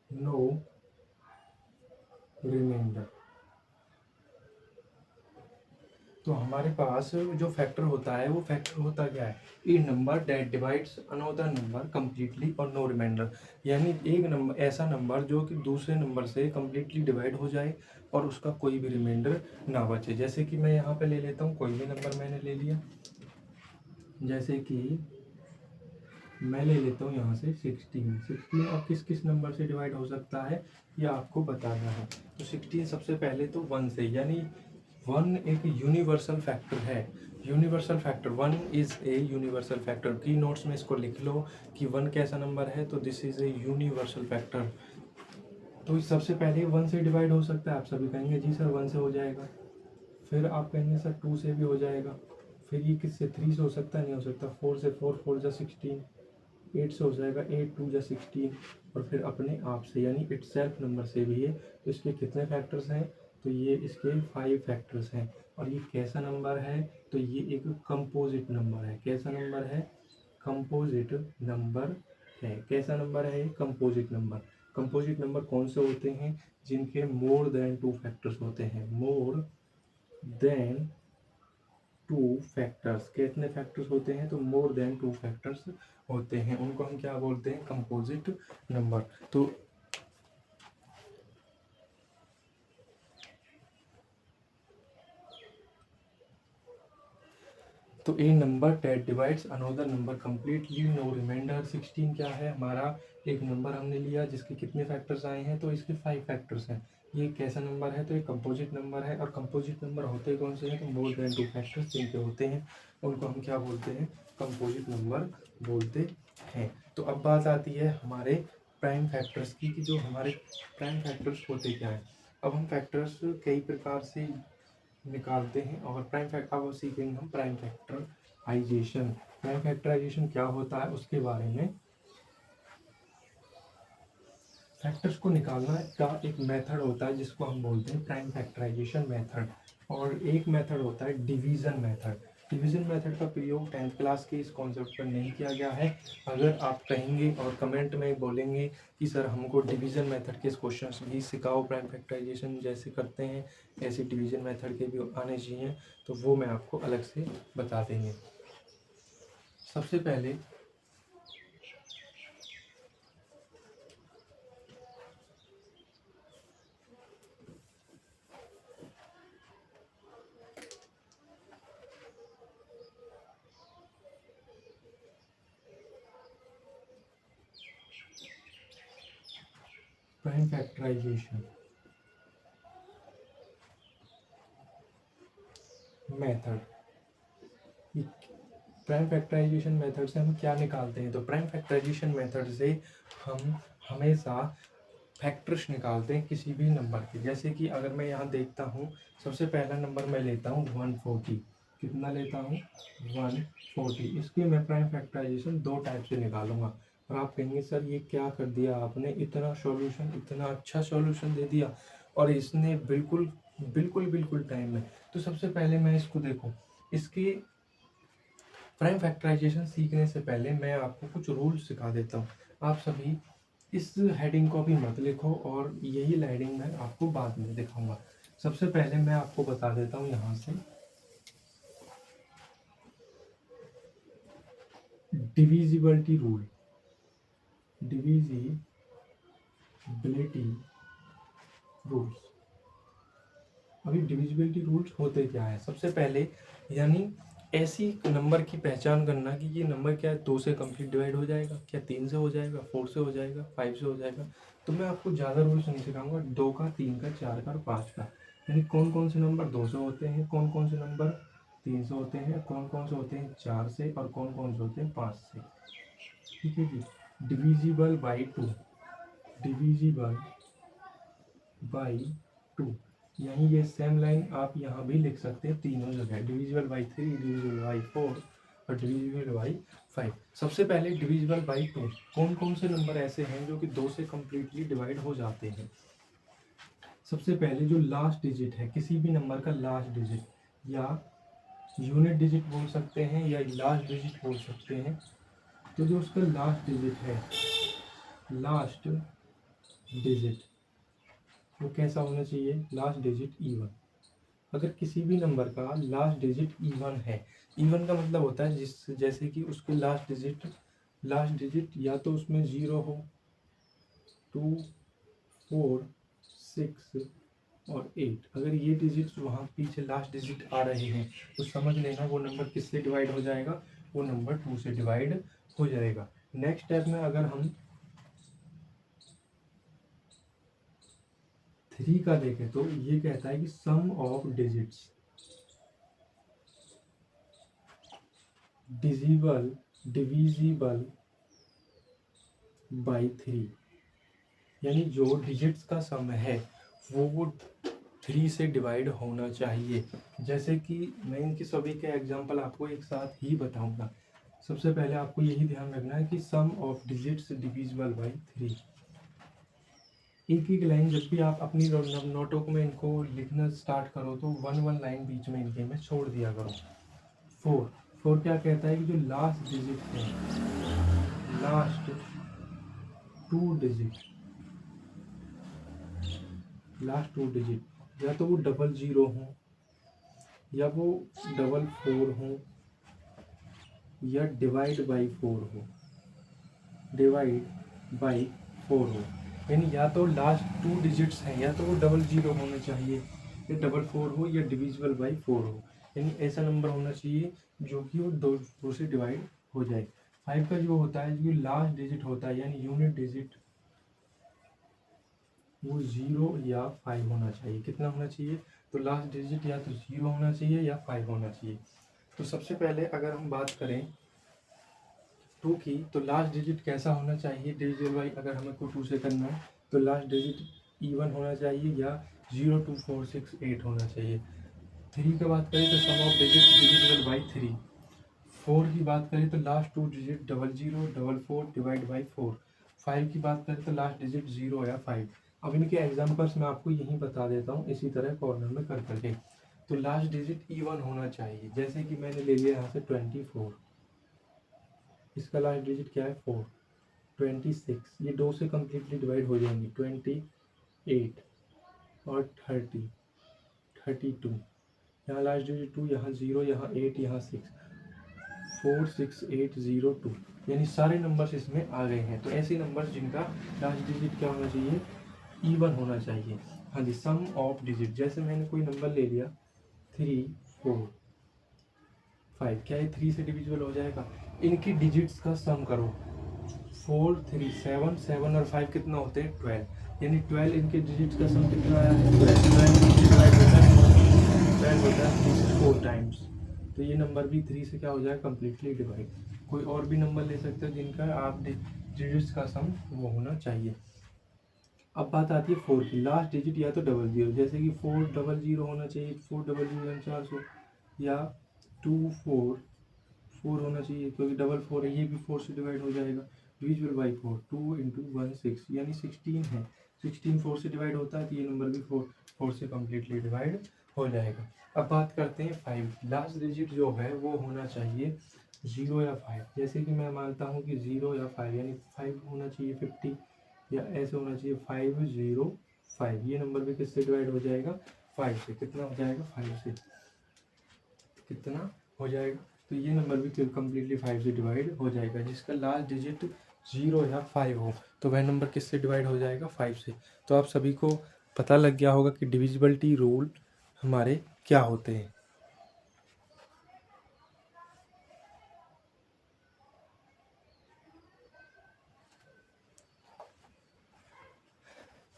No remainder. तो हमारे पास जो फैक्टर होता है वो फैक्टर होता क्या है? A number that divides another number completely और नो रिमाइंडर। यानी एक नंबर, ऐसा नंबर जो कि दूसरे नंबर से कम्प्लीटली डिवाइड हो जाए और उसका कोई भी रिमाइंडर ना बचे। जैसे कि मैं यहाँ पे ले लेता हूँ, कोई भी नंबर मैंने ले लिया, जैसे कि मैं ले लेता हूँ यहाँ से 16 और किस किस नंबर से डिवाइड हो सकता है ये आपको बताना है। तो 16 सबसे पहले तो 1 से, यानी 1 एक यूनिवर्सल फैक्टर है। Universal factor 1 is a universal factor. की नोट्स में इसको लिख लो कि 1 कैसा नंबर है, तो this is a universal factor. तो सबसे पहले 1 से डिवाइड हो सकता है। आप सभी कहेंगे जी सर 1 से हो जाएगा, फिर आप कहेंगे सर 2 से भी हो जाएगा, फिर ये किससे 3 से हो सकता है? नहीं हो सकता। 4 से, 4 जा 16, 8 से हो जाएगा, 8 2 जा 16, और फिर अपने आप से यानी इट सेल्फ नंबर से भी है। तो इसके कितने फैक्टर्स हैं? तो ये इसके 5 फैक्टर्स हैं। और ये कैसा नंबर है? तो ये एक कंपोजिट नंबर है। कैसा नंबर है? कंपोजिट नंबर है। कैसा नंबर है? Composite number. कंपोजिट नंबर कौन से होते हैं? जिनके मोर देन 2 फैक्टर्स होते हैं। More than 2 factors. कितने फैक्टर्स होते हैं? तो मोर देन 2 फैक्टर्स होते हैं, उनको हम क्या बोलते हैं? Composite number. तो तो a number that divides another number completely, no remainder. 16 क्या है हमारा, एक नंबर हमने लिया जिसके कितने फैक्टर्स आए हैं, तो इसके 5 फैक्टर्स हैं। ये कैसा नंबर है, तो ये कंपोजिट नंबर है। और कंपोजिट नंबर होते कौन से हैं, तो मोर देन 2 फैक्टर्स जिनके होते हैं उनको हम क्या बोलते हैं, कंपोजिट नंबर बोलते हैं। तो अब बात आती है हमारे प्राइम फैक्टर्स की, कि जो हमारे प्राइम फैक्टर्स होते क्या हैं। अब हम फैक्टर्स कई प्रकार से निकालते हैं, और प्राइम फैक्टर अब सीखेंगे हम प्राइम फैक्टराइजेशन। प्राइम फैक्टराइजेशन क्या होता है उसके बारे में। फैक्टर्स को निकालना का एक मेथड होता है जिसको हम बोलते हैं प्राइम फैक्टराइजेशन मेथड, और एक मेथड होता है डिवीजन मेथड। डिवीजन मेथड का प्रयोग 10th क्लास के इस कॉन्सेप्ट पर नहीं किया गया है। अगर आप कहेंगे और कमेंट में बोलेंगे कि सर हमको डिवीजन मेथड के क्वेश्चंस भी सिखाओ, प्राइम फैक्टराइजेशन जैसे करते हैं ऐसे डिवीजन मेथड के भी आने चाहिए, तो वो मैं आपको अलग से बता देंगे। सबसे पहले prime factorization method, prime factorization method से हम क्या निकालते हैं, तो प्राइम फैक्टराइजेशन मेथड से हम हमेशा फैक्टर्स निकालते हैं किसी भी नंबर के। जैसे कि अगर मैं यहाँ देखता हूँ, सबसे पहला नंबर मैं लेता हूँ 140। कितना लेता हूँ, 140। इसके मैं प्राइम फैक्टराइजेशन 2 टाइप से निकालूंगा। और आप कहेंगे सर ये क्या कर दिया आपने, इतना सॉल्यूशन, इतना अच्छा सॉल्यूशन दे दिया, और इसने बिल्कुल बिल्कुल बिल्कुल टाइम में। तो सबसे पहले मैं इसको देखूँ, इसके प्राइम फैक्टराइजेशन सीखने से पहले मैं आपको कुछ रूल्स सिखा देता हूँ। आप सभी इस हेडिंग को भी मत लिखो, और यही हेडिंग मैं आपको बाद में दिखाऊंगा। सबसे पहले मैं आपको बता देता हूँ यहाँ से, डिविजिबिलिटी रूल। Divisibility rules. अभी डिविजिबिलिटी रूल्स होते क्या है, सबसे पहले यानी ऐसी नंबर की पहचान करना कि ये नंबर क्या है, 2 से कंप्लीट डिवाइड हो जाएगा, क्या 3 से हो जाएगा, 4 से हो जाएगा, 5 से हो जाएगा। तो मैं आपको ज़्यादा रूल्स नहीं सिखाऊंगा, 2 का, 3 का, 4 का और 5 का। यानी कौन कौन से नंबर 2 से होते हैं, कौन कौन से नंबर 3 से होते हैं, कौन कौन से होते हैं 4 से, और कौन कौन से होते हैं 5 से। ठीक है जी। डिविजिबल बाई 2, डिविजिबल बाई 2, यही ये सेम लाइन आप यहाँ भी लिख सकते हैं तीनों जगह, डिविजिबल बाई 3, डिविजिबल बाई 4 और डिविजिबल बाई 5। सबसे पहले डिविजिबल बाई 2, कौन कौन से नंबर ऐसे हैं जो कि 2 से कम्प्लीटली डिवाइड हो जाते हैं। सबसे पहले जो लास्ट डिजिट है, किसी भी नंबर का लास्ट डिजिट, या यूनिट डिजिट बोल सकते हैं या लास्ट डिजिट बोल सकते हैं। तो जो उसका लास्ट डिजिट है, लास्ट डिजिट वो कैसा होना चाहिए, लास्ट डिजिट इवन। अगर किसी भी नंबर का लास्ट डिजिट इवन है, इवन का मतलब होता है जैसे कि उसके लास्ट डिजिट या तो उसमें 0 हो, 2, 4, 6 और 8, अगर ये डिजिट्स वहाँ पीछे लास्ट डिजिट आ रहे हैं तो समझ लेना वो नंबर किससे डिवाइड हो जाएगा, वो नंबर 2 से डिवाइड हो जाएगा। नेक्स्ट स्टेप में अगर हम 3 का देखें तो ये कहता है कि सम ऑफ डिजिट्स डिविजिबल बाई 3, यानी जो डिजिट्स का सम है वो 3 से डिवाइड होना चाहिए। जैसे कि मैं इनकी सभी के एग्जांपल आपको एक साथ ही बताऊंगा। सबसे पहले आपको यही ध्यान रखना है कि सम ऑफ डिजिट्स डिविजिबल बाई 3। एक एक लाइन जब भी आप अपनी नोटों में इनको लिखना स्टार्ट करो तो 1 लाइन बीच में इनके में छोड़ दिया करो। 4 क्या कहता है कि जो लास्ट डिजिट है, लास्ट 2 डिजिट या तो वो 00 हो, या वो 44 हो, या डिवाइड बाई 4 हो, यानी या तो लास्ट 2 डिजिट्स हैं, या तो वो 00 होने चाहिए, या 44 हो, या डिविजिबल बाई 4 हो। यानी ऐसा नंबर होना चाहिए जो कि वो दो से डिवाइड हो जाए। 5 का जो होता है, जो लास्ट डिजिट होता है यानी यूनिट डिजिट, वो 0 या 5 होना चाहिए। कितना होना चाहिए? तो लास्ट डिजिट या तो 0 होना चाहिए या 5 होना चाहिए। तो सबसे पहले अगर हम बात करें 2 की, तो लास्ट डिजिट कैसा होना चाहिए डिविजल बाई, अगर हमें को 2 से करना है तो लास्ट डिजिट इवन होना चाहिए या 0 2 4 6 8 होना चाहिए। 3 की बात करें तो सम ऑफ डिजिट डिविजिबल बाई 3। 4 की बात करें तो लास्ट 2 डिजिट 00 44 डिवाइड बाई 4। 5 की बात करें तो लास्ट डिजिट 0 या 5। अब इनके एग्जांपल्स मैं आपको यहीं बता देता हूँ इसी तरह कॉर्नर में कर करके। तो लास्ट डिजिट इवन होना चाहिए, जैसे कि मैंने ले लिया यहाँ से 24, इसका लास्ट डिजिट क्या है 4। 26, ये 2 से कम्प्लीटली डिवाइड हो जाएंगे। 28 और 30, 32, यहाँ लास्ट डिजिट 2, यहाँ 0, यहाँ 8, यहाँ 6, 4 6 8 0 2, यानी सारे नंबर्स इसमें आ गए हैं। तो ऐसे नंबर्स जिनका लास्ट डिजिट क्या होना चाहिए, इवन होना चाहिए। हाँ जी, सम ऑफ डिजिट, जैसे मैंने कोई नंबर ले लिया 3 4 5, क्या ये 3 से डिविजिबल हो जाएगा? इनकी डिजिट्स का सम करो। 4 3 7, 7 और 5 कितना होते हैं 12, यानी 12 इनके डिजिट्स का सम कितना आया है 12। 12 होता है 4 टाइम्स, तो ये नंबर भी 3 से क्या हो जाएगा कम्प्लीटली डिवाइड। कोई और भी नंबर ले सकते हो जिनका आप डिजिट्स का सम वो होना चाहिए। अब बात आती है 4 की, लास्ट डिजिट या तो 00, जैसे कि 400 होना चाहिए, 400 400, या 24 4 होना चाहिए क्योंकि 44 है, ये भी 4 से डिवाइड हो जाएगा। डिविजिबल बाई 4, 2 इंटू 1 6, यानी 16 है। 16 4 से डिवाइड होता है तो ये नंबर भी 4 से कम्प्लीटली डिवाइड हो जाएगा। अब बात करते हैं 5, लास्ट डिजिट जो है वो होना चाहिए 0 या 5। जैसे कि मैं मानता हूँ कि 0 या 5, यानी 5 होना चाहिए 50, या ऐसे होना चाहिए 5 0 5। ये नंबर भी किससे डिवाइड हो जाएगा 5 से। कितना हो जाएगा 5 से, कितना हो जाएगा? तो ये नंबर भी कम्प्लीटली 5 से डिवाइड हो जाएगा। जिसका लास्ट डिजिट 0 या 5 हो तो वह नंबर किससे डिवाइड हो जाएगा 5 से। तो आप सभी को पता लग गया होगा कि डिविजिबिलिटी रूल हमारे क्या होते हैं।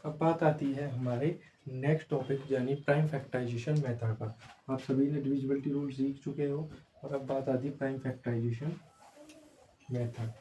अब बात आती है हमारे नेक्स्ट टॉपिक यानी प्राइम फैक्टराइजेशन मेथड पर। आप सभी ने डिविजिबिलिटी रूल सीख चुके हो और अब बात आती है prime factorization method.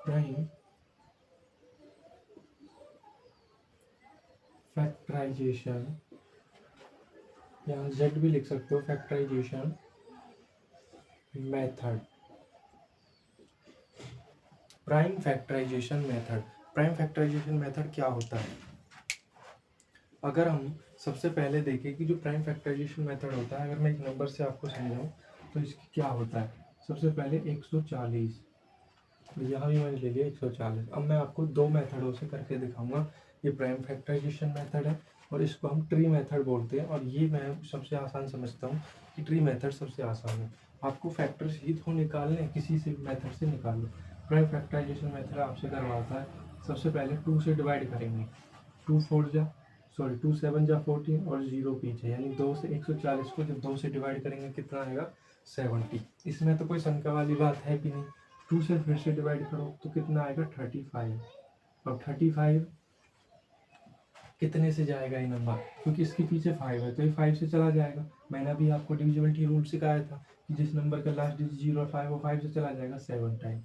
Prime factorization, यहाँ जेड भी लिख सकते हो, factorization method. Prime factorization method, prime factorization method क्या होता है? अगर हम सबसे पहले देखें कि जो प्राइम फैक्टराइजेशन मेथड होता है, अगर मैं एक नंबर से आपको समझाऊं तो इसकी क्या होता है। सबसे पहले 140, यहाँ भी मैंने ले लिया 140। अब मैं आपको दो मेथडों से करके दिखाऊंगा। ये प्राइम फैक्टराइजेशन मेथड है और इसको हम ट्री मेथड बोलते हैं, और ये मैं सबसे आसान समझता हूँ कि ट्री मेथड सबसे आसान है। आपको फैक्टर्स ही तो निकालने, किसी से मेथड से निकाल लो। प्राइम फैक्टराइजेशन मेथड आपसे करवाता है, सबसे पहले 2 से डिवाइड करेंगे। 2 4 जा सॉरी 2 7 जा 14 और 0 पीछे, यानी 2 से 140 को जब 2 से डिवाइड करेंगे कितना आएगा 70। इसमें तो कोई शंका वाली बात है कि नहीं। 2 से फिर से डिवाइड करो तो कितना आएगा 35। और 35 कितने से जाएगा ये नंबर, क्योंकि इसके पीछे 5 है तो ये 5 से चला जाएगा। मैंने भी आपको डिविजिबिलिटी रूल सिखाया था कि जिस नंबर का लास्ट डिजिट 0 और 5 वो 5 से चला जाएगा 7 टाइम।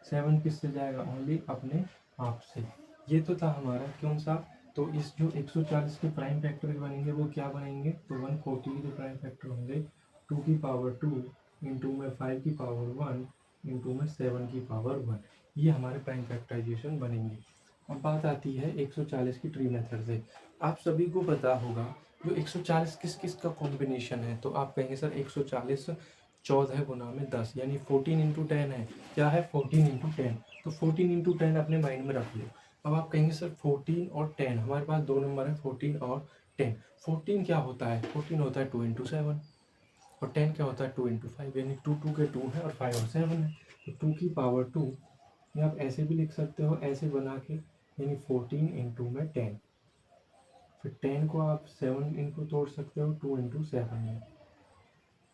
7 किससे जाएगा, ओनली अपने आप से। ये तो था हमारा कौन सा, तो इस जो 140 के प्राइम फैक्टर बनेंगे वो क्या बनेंगे, तो 140 के प्राइम फैक्टर होंगे 2 की पावर 2 इंटू में 5 की पावर 1 इंटू में 7 की पावर 1। ये हमारे प्राइम फैक्टराइजेशन बनेंगे। अब बात आती है 140 की ट्री मेथड से। आप सभी को पता होगा जो 140 किस किस का कॉम्बिनेशन है, तो आप कहेंगे सर 140 14 गुना में 10, यानी 14 इंटू 10 है। क्या है 14 इंटू 10, तो 14 इंटू 10 अपने माइंड में रख लो। अब आप कहेंगे सर 14 और 10, हमारे पास दो नंबर है 14 और 10। 14 क्या होता है, 14 होता है 2 इंटू 7 और 10 क्या होता है 2 इंटू 5, यानी 2 2 के 2 है और 5 और 7 है। तो 2 की पावर 2 ये आप ऐसे भी लिख सकते हो, ऐसे बना के, यानी 14 इंटू में 10। फिर 10 को आप 7 इंटू तोड़ सकते हो 2 इंटू 7 में,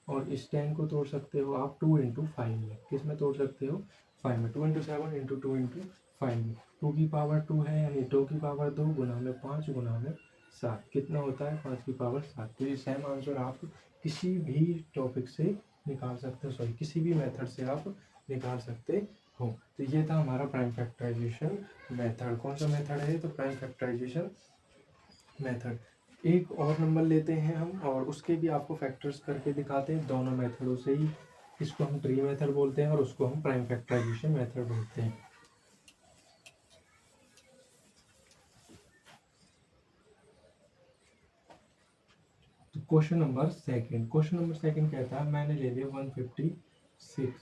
और इस 10 को तोड़ सकते हो आप 2 इंटू 5 में। किस में तोड़ सकते हो, 5 में। 2 इंटू 7 इंटू 2 इंटू 5 में। 2 की पावर 2 है, यानी 2 की पावर 2 गुना में 5 गुना में 7, कितना होता है 5 की पावर 7। तो ये सेम आंसर आप किसी भी टॉपिक से निकाल सकते हो, सॉरी किसी भी मेथड से आप निकाल सकते हो। तो ये था हमारा प्राइम फैक्टराइजेशन मेथड। कौन सा मेथड है, तो प्राइम फैक्टराइजेशन मेथड। एक और नंबर लेते हैं हम और उसके भी आपको फैक्टर्स करके दिखाते हैं, दोनों मेथडों से ही। इसको हम ट्री मेथड बोलते हैं और उसको हम प्राइम फैक्टराइजेशन मेथड बोलते हैं। तो क्वेश्चन नंबर सेकंड कहता है मैंने ले लिया 156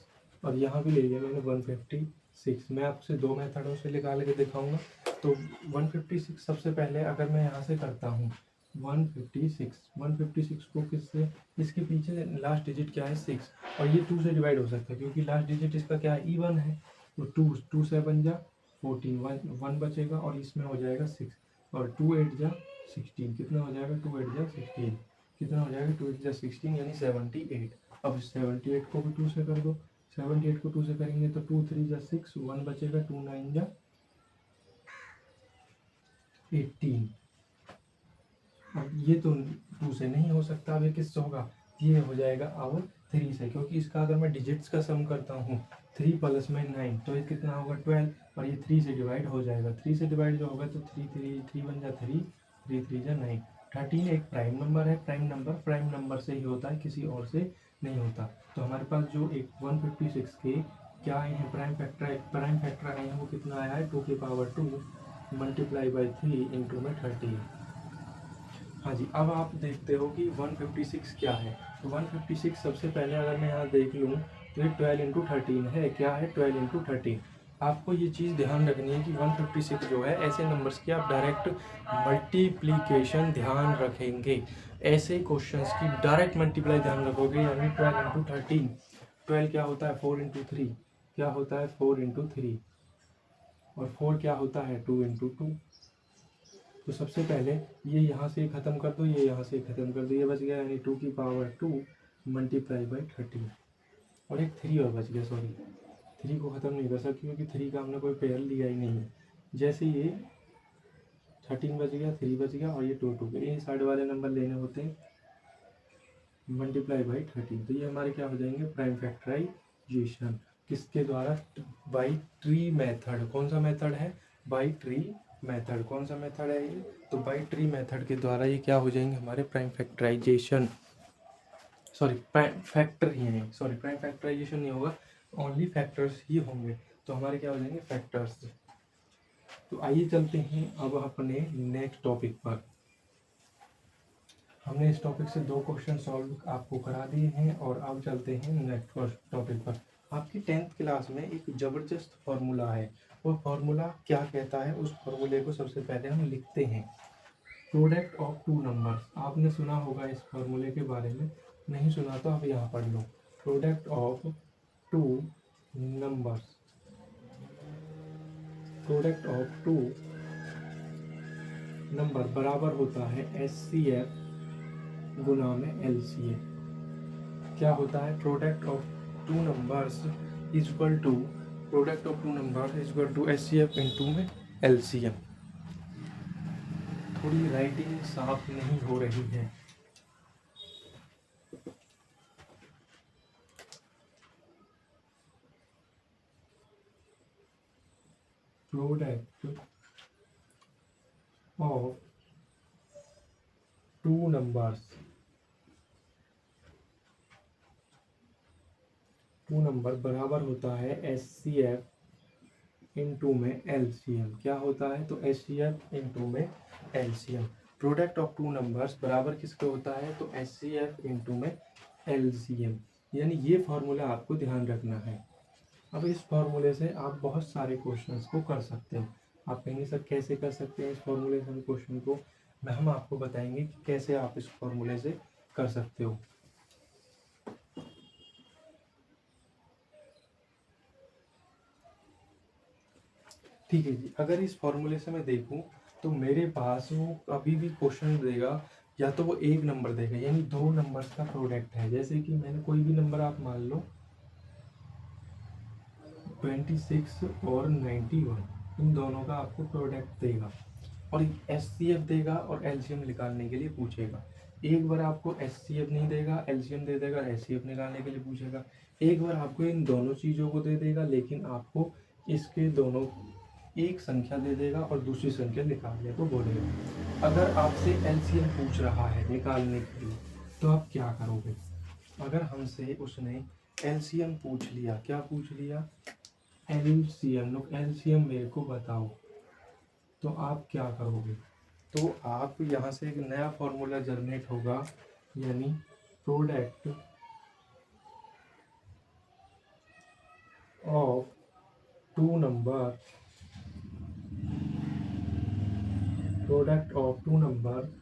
और यहाँ भी ले लिया मैंने 156। मैं आपसे दो मेथडों से निकाल के दिखाऊंगा। तो 156 सबसे पहले अगर मैं यहाँ से करता हूँ 156 को किससे, इसके पीछे लास्ट डिजिट क्या है 6, और ये 2 से डिवाइड हो सकता है क्योंकि लास्ट डिजिट इसका क्या है E1 है। तो 2 से बन जा 14, 1 बचेगा और इसमें हो जाएगा 6, और 2 8 जा 16, कितना हो जाएगा 2 8 जा 16, कितना हो जाएगा 2 8 जा 16 यानी 78। अब 78 को भी 2 से कर दो, 78 को 2 से करेंगे तो 2 3 जा 6, 1 बचेगा, 2 9 जा 18। अब ये तो 2 से नहीं हो सकता, अब ये किससे होगा, ये हो जाएगा अब 3 से, क्योंकि इसका अगर मैं डिजिट्स का सम करता हूँ 3 प्लस में 9 तो ये कितना होगा 12, और ये 3 से डिवाइड हो जाएगा। 3 से डिवाइड जो होगा तो 3 1 जा 3, 3 3 जा 9। 13 एक प्राइम नंबर है, प्राइम नंबर से ही होता है, किसी और से नहीं होता। तो हमारे पास जो एक 156 के क्या आए हैं प्राइम फैक्टर आए हैं, वो कितना आया है 2 की पावर 2 मल्टीप्लाई बाई 3 इंटू में 13। हाँ जी, अब आप देखते हो कि 156 क्या है। तो 156 सबसे पहले अगर मैं यहाँ देख लूँ तो ये 12 इंटू 13 है। क्या है 12 इंटू 13। आपको ये चीज़ ध्यान रखनी है कि 156 जो है ऐसे नंबर्स की आप डायरेक्ट मल्टीप्लीकेशन ध्यान रखेंगे। ऐसे क्वेश्चंस की डायरेक्ट मल्टीप्लाई ध्यान रखोगे, यानी 12 इंटू 13। 12 क्या होता है 4 इंटू 3, क्या होता है 4 इंटू 3, और 4 क्या होता है 2 इंटू 2। तो सबसे पहले ये यहाँ से ख़त्म कर दो, ये यहाँ से ख़त्म कर दो, ये बच गया यानी 2 की पावर 2 मल्टीप्लाई बाई 13, और एक 3 और बच गया, सॉरी 3 को ख़त्म नहीं कर सकते क्योंकि 3 का हमने कोई पेयर लिया ही नहीं है। जैसे ये 13 बच गया, 3 बच गया और ये 2 2 ये साइड वाले नंबर लेने होते हैं मल्टीप्लाई बाई 13। तो ये हमारे क्या हो जाएंगे प्राइम फैक्टराइजेशन, किसके द्वारा, बाई ट्री मेथड। कौन सा मेथड है, बाई ट्री मेथड। कौन सा मेथड है ये, तो बाई ट्री मेथड के द्वारा ये क्या हो जाएंगे हमारे prime factorization, sorry prime factor ही है, सॉरी प्राइम फैक्टराइजेशन नहीं होगा, ओनली फैक्टर्स ही होंगे। तो हमारे क्या हो जाएंगे फैक्टर्स। तो आइए चलते हैं अब अपने नेक्स्ट टॉपिक पर। हमने इस टॉपिक से 2 क्वेश्चन सॉल्व आपको करा दिए हैं और अब चलते हैं नेक्स्ट टॉपिक पर। आपकी 10th क्लास में एक ज़बरदस्त फार्मूला है, वो फार्मूला क्या कहता है, उस फार्मूले को सबसे पहले हम लिखते हैं। प्रोडक्ट ऑफ 2 नंबर्स, आपने सुना होगा इस फार्मूले के बारे में, नहीं सुना तो आप यहाँ पढ़ लो। Product of 2 numbers, product of 2 number बराबर होता है HCF गुना में LCM। क्या होता है product of 2 numbers is equal to, product of 2 numbers is equal to HCF into में LCM। थोड़ी राइटिंग साफ नहीं हो रही है। प्रोडक्ट ऑफ 2 नंबर्स, 2 नंबर बराबर होता है HCF इनटू में LCM। क्या होता है, तो HCF इनटू में LCM। प्रोडक्ट ऑफ 2 नंबर्स बराबर किसके होता है, तो HCF इनटू में LCM। यानी ये फार्मूला आपको ध्यान रखना है। अब इस फॉर्मूले से आप बहुत सारे क्वेश्चंस को कर सकते हो। आप कहेंगे सर कैसे कर सकते हैं इस फॉर्मूले से हम क्वेश्चन को, हम आपको बताएंगे कि कैसे आप इस फॉर्मूले से कर सकते हो। ठीक है जी, अगर इस फॉर्मूले से मैं देखूं तो मेरे पास वो अभी भी क्वेश्चन देगा, या तो वो एक नंबर देगा यानी दो नंबर्स का प्रोडक्ट है। जैसे कि मैंने कोई भी नंबर आप मान लो 26 और 91, इन दोनों का आपको प्रोडक्ट देगा और एचसीएफ देगा और एलसीएम निकालने के लिए पूछेगा। एक बार आपको एचसीएफ नहीं देगा, एलसीएम दे देगा, एचसीएफ निकालने के लिए पूछेगा। एक बार आपको इन दोनों चीज़ों को दे देगा, लेकिन आपको इसके दोनों एक संख्या दे देगा और दूसरी संख्या निकालने को बोलेगा। अगर आपसे एलसीएम पूछ रहा है निकालने के लिए तो आप क्या करोगे? अगर हमसे उसने एलसीएम पूछ लिया, क्या पूछ लिया? एलसीएम, लोग एलसीएम मेरे को बताओ, तो आप क्या करोगे? तो आप यहाँ से एक नया फॉर्मूला जनरेट होगा, यानी product of two number, product of two number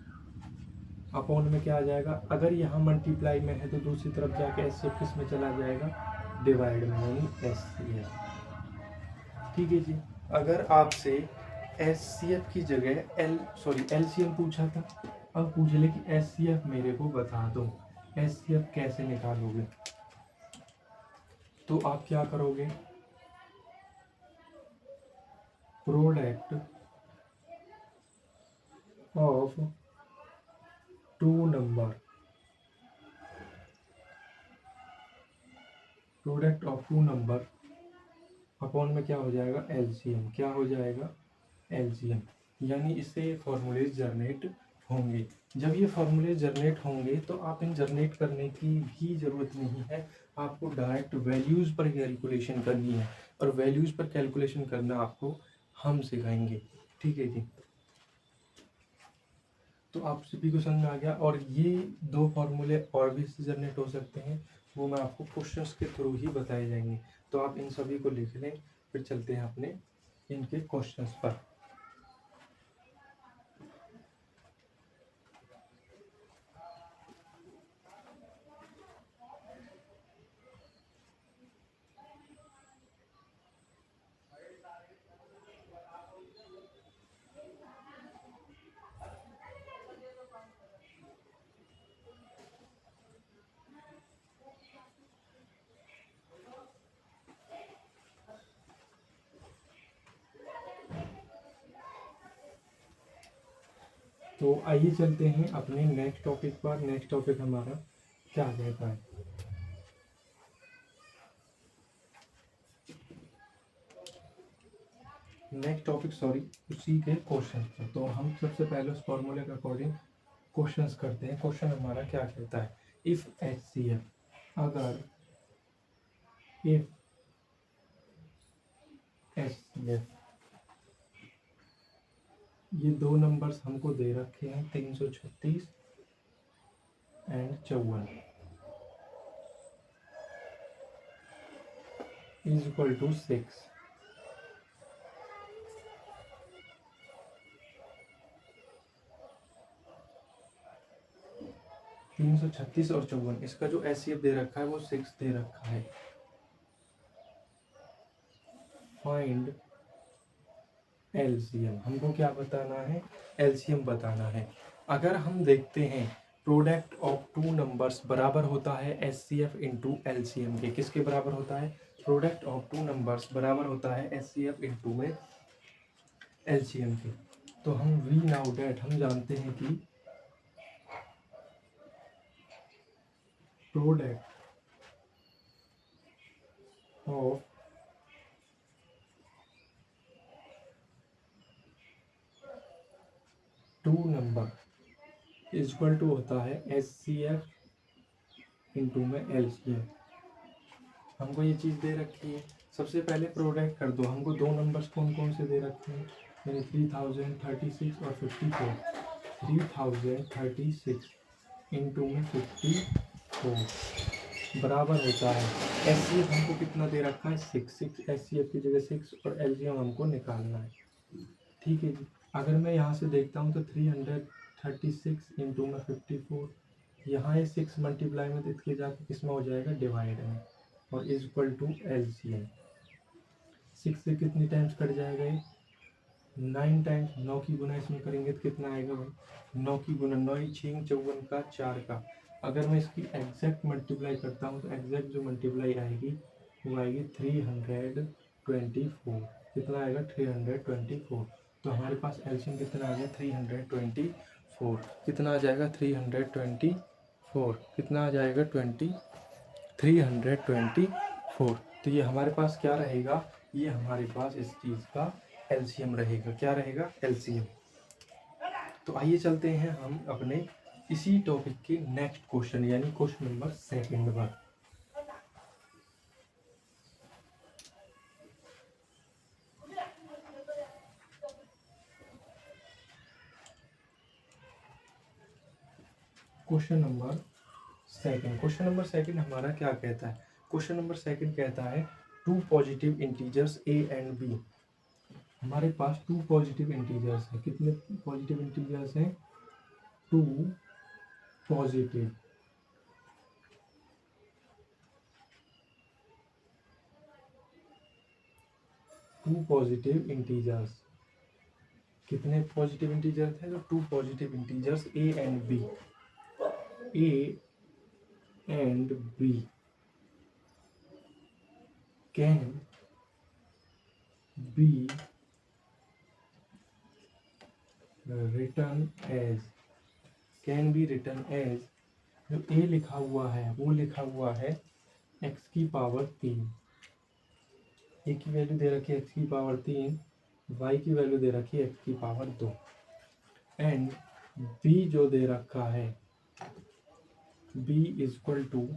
upon में क्या आ जाएगा? अगर यहाँ मल्टीप्लाई में है तो दूसरी तरफ जाके एचसीएफ किस में चला जाएगा? डिवाइड में, यानी एचसीएफ। ठीक है जी, अगर आपसे एचसीएफ की जगह एलसीएम पूछा था, अब पूछ ले कि एचसीएफ मेरे को बता दो, एचसीएफ कैसे निकालोगे? तो आप क्या करोगे? Product of two number, product of two number upon में क्या हो जाएगा? एलसीएम। क्या हो जाएगा? एलसीएम। यानी इससे फॉर्मूले जनरेट होंगे। जब ये फॉर्मूले जनरेट होंगे तो आप इन जनरेट करने की भी ज़रूरत नहीं है, आपको डायरेक्ट वैल्यूज़ पर कैलकुलेशन करनी है, और वैल्यूज़ पर कैलकुलेशन करना आपको हम सिखाएंगे। ठीक है जी, तो आप सभी को समझ में आ गया। और ये दो फॉर्मूले और भी जनरेट हो सकते हैं, वो मैं आपको क्वेश्चंस के थ्रू ही बताए जाएंगे। तो आप इन सभी को लिख लें, फिर चलते हैं अपने इनके क्वेश्चंस पर। तो आइए चलते हैं अपने नेक्स्ट टॉपिक पर। नेक्स्ट टॉपिक हमारा क्या रहता है? नेक्स्ट टॉपिक उसी के क्वेश्चन पर। तो हम सबसे पहले उस फॉर्मूले के अकॉर्डिंग क्वेश्चंस करते हैं। क्वेश्चन हमारा क्या कहता है? इफ एचसीएफ, अगर इफ एचसीएफ, ये दो नंबर्स हमको दे रखे हैं 336 एंड 54, इज इक्वल टू 6। तीन सौ छत्तीस और 54, इसका जो एचसीएफ दे रखा है वो 6 दे रखा है। फाइंड एलसीएम, हमको क्या बताना है? एलसीएम बताना है। अगर हम देखते हैं प्रोडक्ट ऑफ टू नंबर्स बराबर होता है एचसीएफ इंटू एलसीएम के। किसके बराबर होता है? प्रोडक्ट ऑफ टू नंबर्स बराबर होता है एचसीएफ इंटू में एलसीएम के। तो हम वी नाउ डेट हम जानते हैं कि product of two number is equal to होता है एचसीएफ इंटू में एलसीएम। हमको ये चीज़ दे रखी है, सबसे पहले प्रोडक्ट कर दो। हमको दो नंबर्स कौन कौन से दे रखे हैं? यानी 3036 और 54। 3036 इंटू में 54 बराबर होता है एस सी एफ हमको कितना दे रखा है 6 एस सी एफ की जगह 6 और एलसीएम हमको निकालना है। ठीक है जी। अगर मैं यहाँ से देखता हूँ तो 336 इंटू में 54, यहाँ ये 6 मल्टीप्लाई में तो इसके जाके किस में हो जाएगा डिवाइड में, और इज इक्वल टू एलसीएम। 6 से कितनी टाइम्स कट जाएगा ये 9 टाइम्स, 9 की गुना इसमें करेंगे तो कितना आएगा भाई 9 की गुना 9 6 54 का 4 का। अगर मैं इसकी एग्जैक्ट मल्टीप्लाई करता हूँ तो एग्जैक्ट जो मल्टीप्लाई आएगी वो आएगी 324। कितना आएगा 324। तो हमारे पास एलसीएम कितना आ गया 324। कितना आ जाएगा 324, कितना आ जाएगा 324। तो ये हमारे पास क्या रहेगा, ये हमारे पास इस चीज़ का एलसीएम रहेगा। क्या रहेगा एलसीएम। तो आइए चलते हैं हम अपने इसी टॉपिक के नेक्स्ट क्वेश्चन यानी क्वेश्चन नंबर 2 पर। क्वेश्चन नंबर 2 हमारा क्या कहता है। क्वेश्चन नंबर 2 कहता है 2 positive integers A and B. हमारे पास 2 पॉजिटिव इंटीजर्स है। कितने पॉजिटिव इंटीजर्स हैं 2 पॉजिटिव इंटीजर्स। कितने पॉजिटिव इंटीजर्स हैं तो 2 positive integers A and B. A and B can be written as, जो ए लिखा हुआ है वो लिखा हुआ है x की पावर 3। ए की वैल्यू दे रखी है x की पावर 3, y की वैल्यू दे रखी है x की पावर 2, एंड b जो दे रखा है b is equal to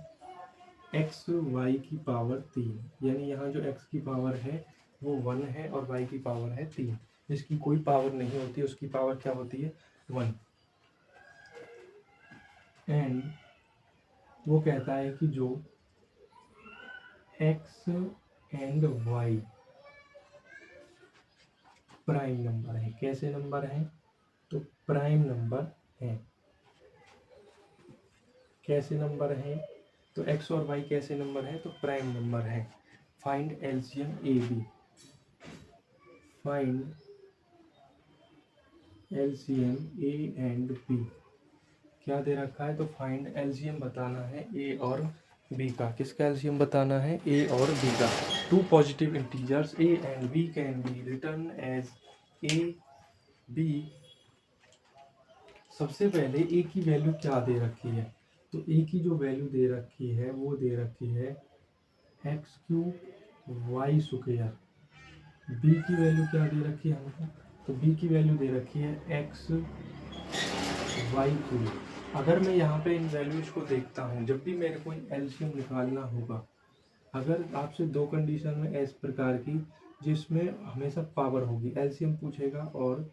X Y की पावर 3। यानी यहाँ जो x की पावर है वो 1 है और y की पावर है 3। जिसकी कोई पावर नहीं होती उसकी पावर क्या होती है 1। एंड वो कहता है कि जो x and y prime number है। कैसे नंबर है तो प्राइम नंबर है। कैसे नंबर है तो x और y कैसे नंबर है तो प्राइम नंबर है। Find LCM A B, find LCM A and B. क्या दे रखा है तो फाइंड एलसीएम बताना है ए और बी का। किसका एलसीएम बताना है ए और बी का। 2 positive integers A and B can be written as A B. सबसे पहले ए की वैल्यू क्या दे रखी है तो ए की जो वैल्यू दे रखी है वो दे रखी है X cube Y square. B की वैल्यू क्या दे रखी है हमको तो बी की वैल्यू दे रखी है एक्स वाई क्यूब। अगर मैं यहाँ पे इन वैल्यूज को देखता हूँ जब भी मेरे को एलसीएम निकालना होगा, अगर आपसे 2 कंडीशन में इस प्रकार की जिसमें हमेशा पावर होगी, एलसीएम पूछेगा और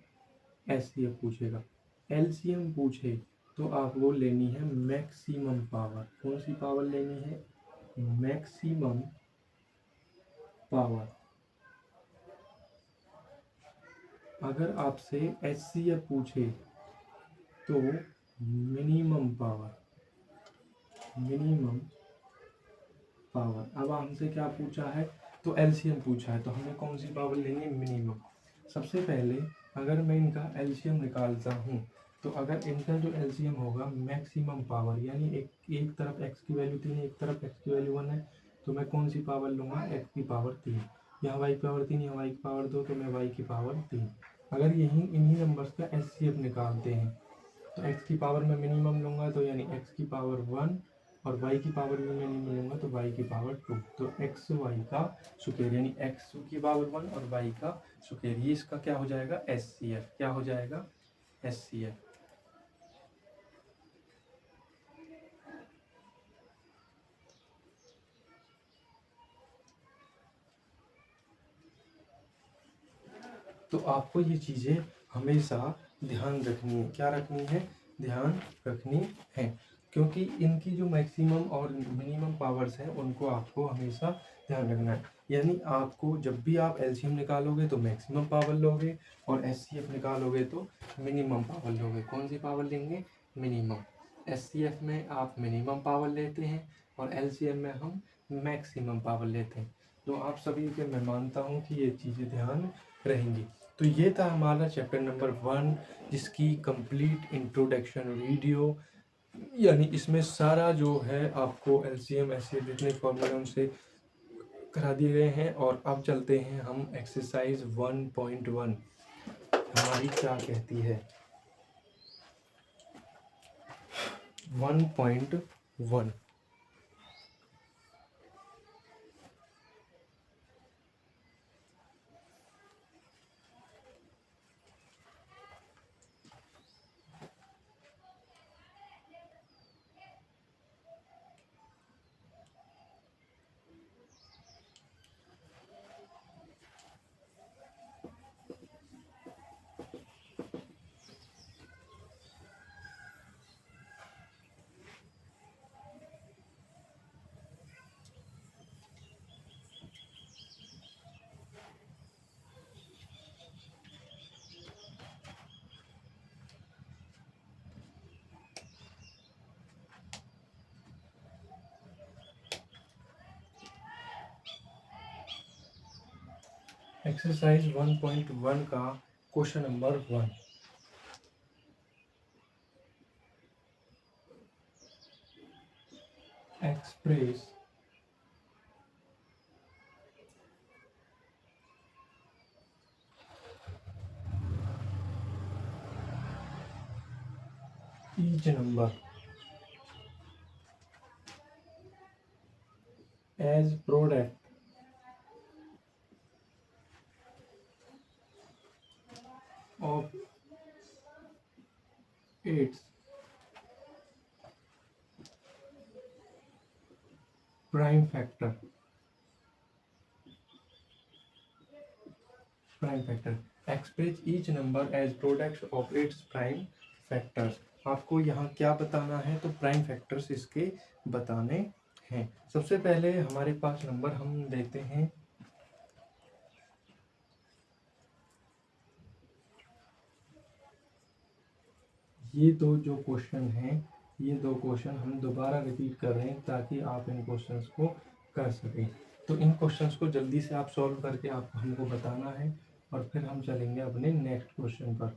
एचसीएफ पूछेगा। एलसीएम पूछे तो आपको लेनी है मैक्सिमम पावर। कौन सी पावर लेनी है मैक्सिमम पावर। अगर आपसे एचसीएफ पूछे तो मिनिमम पावर। अब हमसे क्या पूछा है तो एलसीएम पूछा है तो हमें कौन सी पावर लेनी है मिनिमम। सबसे पहले अगर मैं इनका एलसीएम निकालता हूँ तो अगर इनका जो एलसीएम होगा मैक्सिमम पावर यानी एक तरफ x की वैल्यू 3 एक तरफ x की वैल्यू 1 है तो मैं कौन सी पावर लूँगा x की पावर 3। यहाँ y की पावर 3 यहाँ y की पावर 2 तो मैं y की पावर 3। अगर इन्हीं नंबर्स का एचसीएफ निकालते हैं तो x की पावर में मिनिमम लूँगा तो यानी x की पावर 1 और y की पावर भी मिनिमम लूँगा तो y की पावर 2। तो x y का स्क्वायर यानी x की पावर 1 और y का स्क्वायर, ये इसका क्या हो जाएगा एचसीएफ। क्या हो जाएगा एचसीएफ। तो आपको ये चीज़ें हमेशा ध्यान रखनी है। क्या रखनी है ध्यान रखनी है। क्योंकि इनकी जो मैक्सिमम और मिनिमम पावर्स हैं उनको आपको हमेशा ध्यान रखना है। यानी आपको जब भी आप एलसीएम निकालोगे तो मैक्सिमम पावर लोगे और एचसीएफ निकालोगे तो मिनिमम पावर लोगे। कौन सी पावर लेंगे? मिनिमम। एचसीएफ में आप मिनिमम पावर लेते हैं और एलसीएम में हम मैक्सिमम पावर लेते हैं। तो आप सभी के मैं मानता हूँ कि ये चीज़ें ध्यान रहेंगी। तो ये था हमारा चैप्टर नंबर 1, जिसकी कंप्लीट इंट्रोडक्शन वीडियो। यानी इसमें सारा जो है आपको एलसीएम एचसीएफ जितने फॉर्मूले उनसे करा दिए गए हैं। और अब चलते हैं हम एक्सरसाइज 1.1 हमारी क्या कहती है। 1.1 एक्सरसाइज 1.1 का question number 1। Express each number as product of its prime factor। Express each number as product of its prime factors. आपको यहाँ क्या बताना है? तो प्राइम फैक्टर्स इसके बताने हैं। सबसे पहले हमारे पास नंबर हम देते हैं। ये दो जो क्वेश्चन हैं, ये दो क्वेश्चन हम दोबारा रिपीट कर रहे हैं ताकि आप इन क्वेश्चंस को कर सकें। तो इन क्वेश्चंस को जल्दी से आप सॉल्व करके आप हमको बताना है और फिर हम चलेंगे अपने नेक्स्ट क्वेश्चन पर।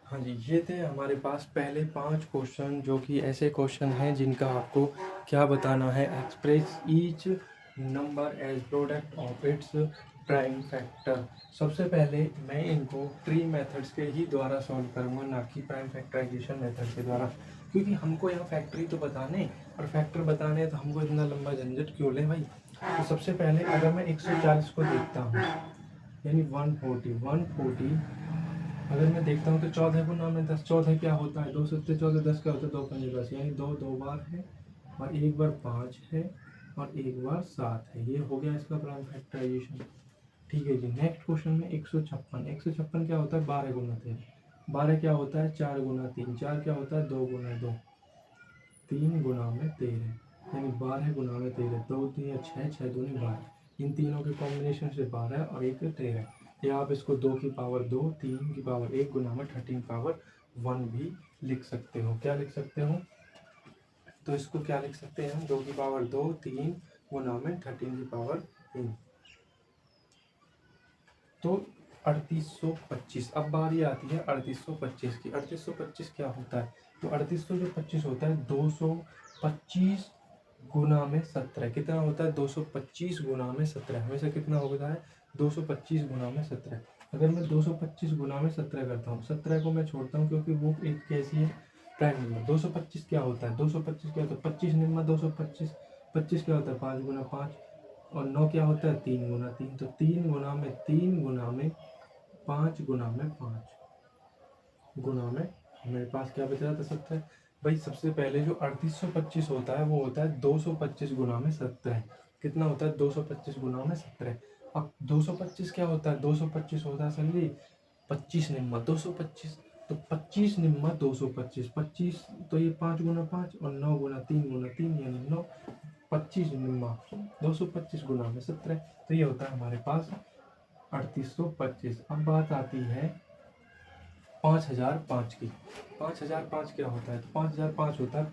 हाँ जी, ये थे हमारे पास पहले 5 क्वेश्चन, जो कि ऐसे क्वेश्चन हैं जिनका आपको क्या बताना है। Express each number as product of its prime factor. सबसे पहले मैं इनको ट्री मेथड्स के ही द्वारा सॉल्व करूँगा, ना कि प्राइम फैक्टराइजेशन मेथड के द्वारा, क्योंकि हमको यहाँ फैक्टरी तो बताने और फैक्टर बताने, तो हमको इतना लंबा झंझट क्यों लें भाई। तो सबसे पहले अगर मैं 140 को देखता हूँ, यानी 140 अगर मैं देखता हूँ तो 14 गुना में 10, 14 क्या होता है? 2 सत्ते 14, 10 क्या होता है? 2 पंजे 10, यानी 2 बार है और एक बार 5 है और एक बार 7 है। ये हो गया इसका प्राइम फैक्टराइजेशन। ठीक है जी। नेक्स्ट क्वेश्चन में 156 क्या होता है? 12 गुना 13। 12 क्या होता है? 4 गुना 3। 4 क्या होता है? 2 गुना 2। 3 गुना में 13, यानी 12 गुना में 13। 2 3 6, 6 दूनी 12। इन तीनों के कॉम्बिनेशन से 12 और एक 13। या आप इसको 2 की पावर 2, 3 की पावर 1 गुना में 13 पावर 1 भी लिख सकते हो। क्या लिख सकते हो? तो इसको क्या लिख सकते हैं हम? 2 की पावर 2, 3 गुना में 13 की पावर 3। तो 3825। अब बारी आती है 3825 की। 3825 क्या होता है? तो 3825 होता है 225 गुना में 17। कितना होता है? 225 गुना में 17। हमेशा कितना होता है? 225 गुना में 17। अगर मैं 225 गुना में 17 करता हूँ, 17 को मैं छोड़ता हूँ क्योंकि वो एक कैसी है? Prime number. 225 क्या होता है? 225 क्या होता है? 25 निम्न 225। 25 क्या होता है? 5 गुना 5। और 9 क्या होता है? 3 गुना 3। तो 3 गुना में 3 गुना में 5 गुना में 5 गुना में मेरे पास क्या बच रहा था 17। भाई सबसे पहले जो 3825 होता है वो होता है 225 गुना में 17। कितना होता है 225 गुना में 17। अब 225 क्या होता है 225 होता है सर जी 25 निम्मा 225। तो 25 निम्मा 225 25 तो ये 5 गुना 5 और 9 गुना 3 यानी 9। 25 निम्मा 225 गुना में 17। तो ये होता है हमारे पास 3825। अब बात आती है 5005 की। 5005 क्या होता है तो 5005 होता है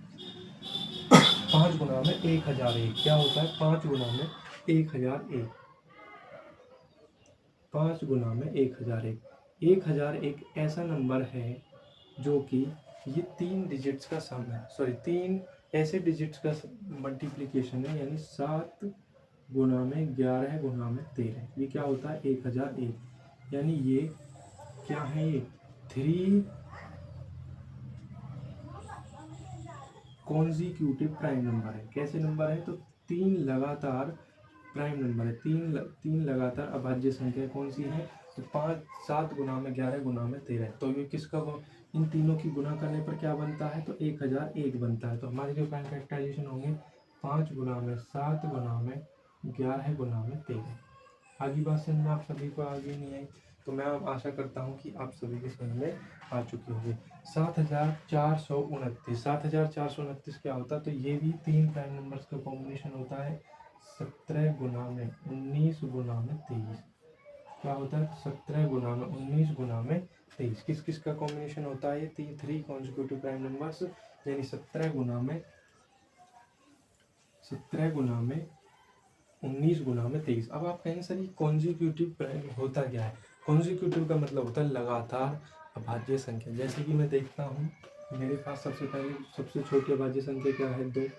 5 गुना में 1001। क्या होता है 5 गुना में 1001। 5 गुना में 1001। 1001 ऐसा नंबर है जो कि ये 3 डिजिट्स का सम है, सॉरी 3 ऐसे डिजिट्स का मल्टीप्लिकेशन है, यानी 7 गुना में 11 गुना में 13। ये क्या होता है 1001। यानी ये क्या है ये 3 कॉन्जिक्यूटिव प्राइम नंबर है। कैसे नंबर है तो 3 लगातार प्राइम नंबर है। तीन लगातार अभाज्य संख्या कौन सी है तो 5 7 गुना में 11 गुना में 13। तो ये किसका इन तीनों की गुना करने पर क्या बनता है तो 1001 बनता है। तो हमारे जो प्राइम फैक्टराइजेशन होंगे 5 गुना में 7 गुना में 11 गुना में 13। आगे बात समझ में आप सभी को आगे नहीं आई तो मैं आशा करता हूँ कि आप सभी के समझ में आ चुकी होगी। 7429। 7429 क्या होता है तो ये भी 3 प्राइम नंबर्स का कॉम्बिनेशन होता है। 17 गुना में 19 गुना में 23। क्या होता है 17 गुना में 19 गुना में 23। किस किस का कॉम्बिनेशन होता है ये 3 कॉन्जिक्यूटिव प्राइम नंबर्स, यानी 17 गुना में 19 गुना में 23। अब आप कहेंगे सर ये कॉन्जिक्यूटिव प्राइम होता क्या है। कॉन्जिक्यूटिव का मतलब होता है लगातार अभाज्य संख्या। जैसे कि मैं देखता हूँ मेरे पास सबसे पहले सबसे छोटी अभाज्य संख्या क्या है 2,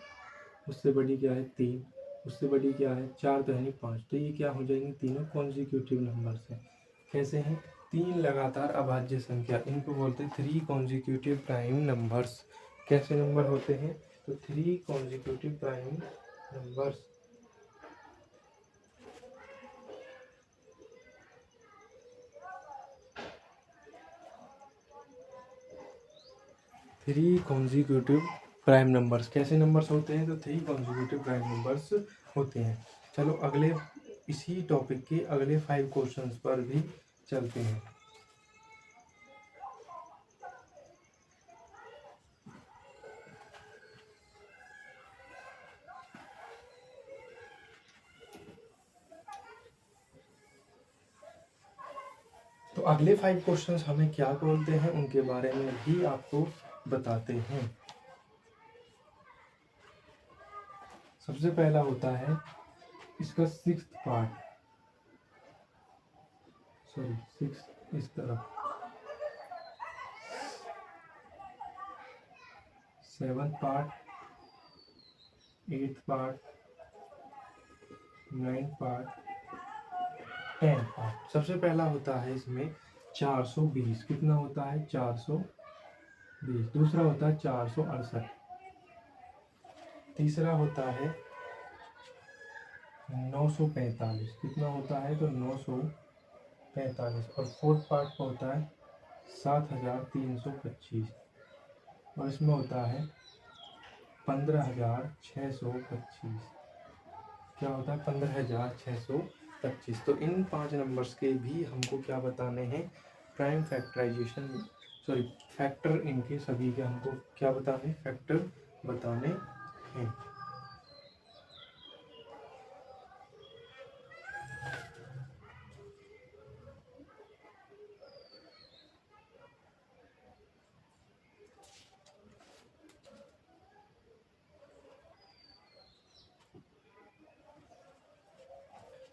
उससे बड़ी क्या है 3, उससे बड़ी क्या है 4, तो यानी 5। तो ये क्या हो जाएंगे तीनों कॉन्जिक्यूटिव नंबर्स हैं। कैसे हैं 3 लगातार अभाज्य संख्या, इनको बोलते हैं 3 कॉन्जिक्यूटिव प्राइम नंबर्स। कैसे नंबर होते हैं तो 3 consecutive prime numbers. 3 consecutive prime numbers कैसे नंबर्स होते हैं तो 3 कॉन्जिक्यूटिव प्राइम नंबर्स होते हैं। चलो अगले इसी टॉपिक के अगले 5 क्वेश्चंस पर भी चलते हैं। तो अगले 5 क्वेश्चंस हमें क्या बोलते हैं उनके बारे में भी आपको बताते हैं। सबसे पहला होता है इसका 6th पार्ट, सॉरी 6 इस तरफ, 7th part, 8th part, 9th part, 10th part. सबसे पहला होता है इसमें 420। कितना होता है 420। दूसरा होता है 468। तीसरा होता है 945। कितना होता है तो 945। और फोर्थ पार्ट का होता है 7325। और इसमें होता है 15625। क्या होता है 15625। तो इन 5 नंबर्स के भी हमको क्या बताने हैं प्राइम फैक्टराइजेशन, सॉरी फैक्टर इनके सभी के हमको क्या बताने फैक्टर बताने हैं।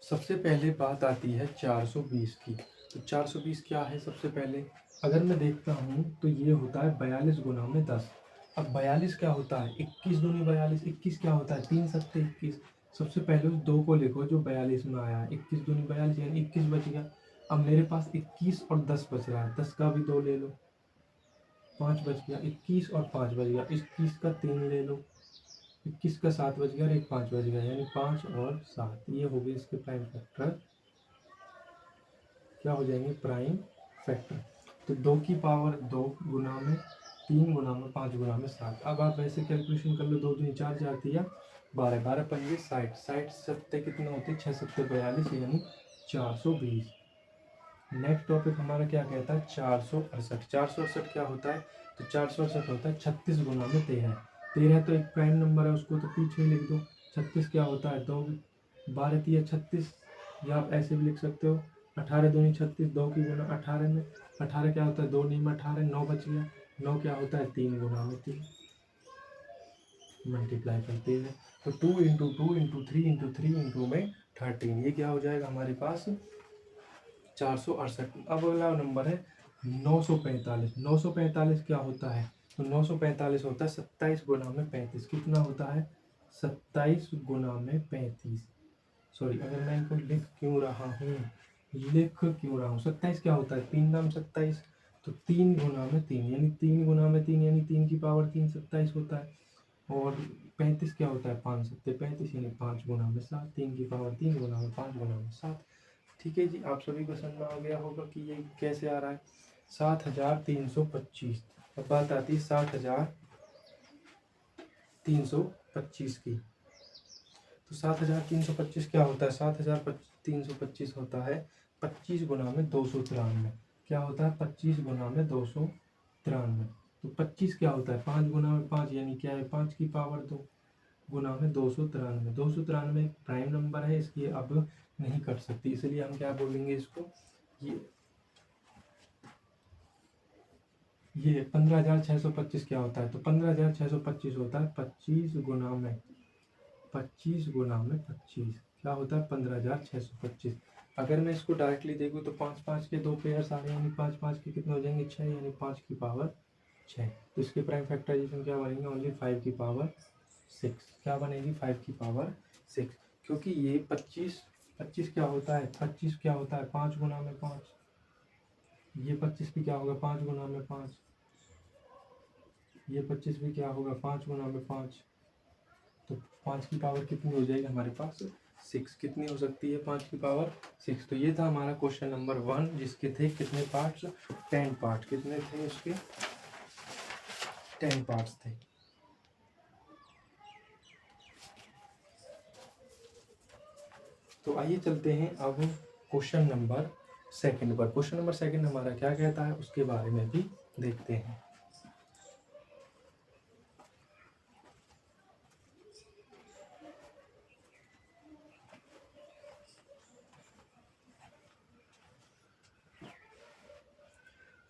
सबसे पहले बात आती है 420 की। तो 420 क्या है सबसे पहले अगर मैं देखता हूँ तो ये होता है 42 गुना में 10। अब 42 क्या होता है 21 दूनी 42। 21 क्या होता है 3 सत्ते 21। सबसे पहले उस 2 को लिखो जो 42 में आया है। 21 दूनी 42 यानी 21 बच गया। अब मेरे पास 21 और 10 बच रहा है, 10 का भी 2 ले लो, 5 बच गया। 21 और 5 बच गया, 21 का 3 ले लो, 21 का 7 बच गया और एक 5 बच गया, यानी 5 और 7। ये हो गए इसके प्राइम फैक्टर, क्या हो जाएंगे प्राइम फैक्टर। तो 2 की पावर 2 गुना में 3 गुना में 5 गुना में 7। अब आप ऐसे कैलकुलेशन कर लो, 2 दूनी 4, 4 तिया 12, 12 पंजे 60, 60 सत्ते कितने होते हैं, 6 सत्ते 42 यानी 420। नेक्स्ट टॉपिक हमारा क्या कहता है, 468। 468 क्या होता है, तो 468 होता है 36 गुना में 13। 13 तो एक प्राइम नंबर है, उसको तो पीछे ही लिख दो। 36 क्या होता है, 2, 12 तिया 36, या आप ऐसे भी लिख सकते हो 18 दूनी 36, 2 की गुना 18 में। 18 क्या होता है, 2 नीम 18, 9 बच गया। 9 क्या होता है, 3 गुना में 3, मल्टीप्लाई करते हैं तो 2 इंटू 2 इंटू 3 इंटू 3 इंटू में 13, ये क्या हो जाएगा हमारे पास 468। अब अगला नंबर है 945। 945 क्या होता है, तो 945 होता है 27 गुना में 35। कितना होता है, 27 गुना में 35। सॉरी, अगर मैं इनको लिख क्यों रहा हूँ, 27 क्या होता है, 3 नाम 27, तो 3 गुना में 3 यानी 3 गुना में 3 यानी 3 की पावर 3 27 होता है। और 35 क्या होता है, 5 सत्ते 35 यानी 5 गुना में 7, 3 की पावर 3 गुना में 5 गुना में 7। ठीक है जी, आप सभी को समझ में आ गया होगा कि ये कैसे आ रहा है। 7325। अब बात आती है 7325 की। तो 7325 क्या होता है, 7325 होता है 25 गुना में 293। क्या होता है, 25 गुना में 293। तो 25 क्या होता है, 5 गुना में 5 यानी क्या है, 5 की पावर 2 गुना में 293। 293 एक प्राइम नंबर है, इसकी अब नहीं कट सकती, इसलिए हम क्या बोलेंगे इसको, ये 15,625 क्या होता है, तो 15,625 होता है 25 गुना में 25 गुना में 25। क्या होता है, 15,625। अगर मैं इसको डायरेक्टली देखूँ तो 5 5 के 2 पेयर आ रहे हैं, यानी 5 5 के कितने हो जाएंगे, 6, यानी 5 की पावर 6। तो इसके प्राइम फैक्टराइजेशन क्या बनेंगे, ओनली 5 की पावर 6। क्या बनेगी, 5 की पावर 6। क्योंकि ये 25 25 क्या होता है, 25 क्या होता है 5 गुना में 5। ये 25 भी क्या होगा, 5 गुना में 5। ये 25 भी क्या होगा, 5 गुना में 5। तो 5 की पावर कितनी हो जाएगी हमारे पास, 6। कितनी हो सकती है, 5 की पावर 6। तो ये था हमारा क्वेश्चन नंबर 1, जिसके थे कितने पार्ट्स, 10 पार्ट। कितने थे उसके, 10 पार्ट्स थे। तो आइए चलते हैं अब क्वेश्चन नंबर 2 पर। क्वेश्चन नंबर 2 हमारा क्या कहता है, उसके बारे में भी देखते हैं।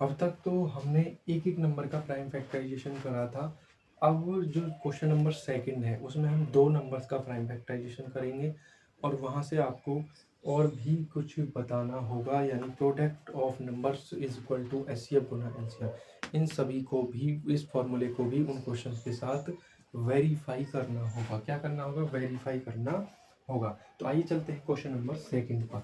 अब तक तो हमने एक एक नंबर का प्राइम फैक्टराइजेशन करा था। अब जो क्वेश्चन नंबर 2 है, उसमें हम 2 नंबर्स का प्राइम फैक्टराइजेशन करेंगे, और वहाँ से आपको और भी कुछ बताना होगा, यानी product of numbers is equal to HCF गुना एलसीएम। इन सभी को भी, इस फॉर्मूले को भी उन क्वेश्चन के साथ वेरीफाई करना होगा। क्या करना होगा, वेरीफाई करना होगा। तो आइए चलते हैं क्वेश्चन नंबर 2 पर।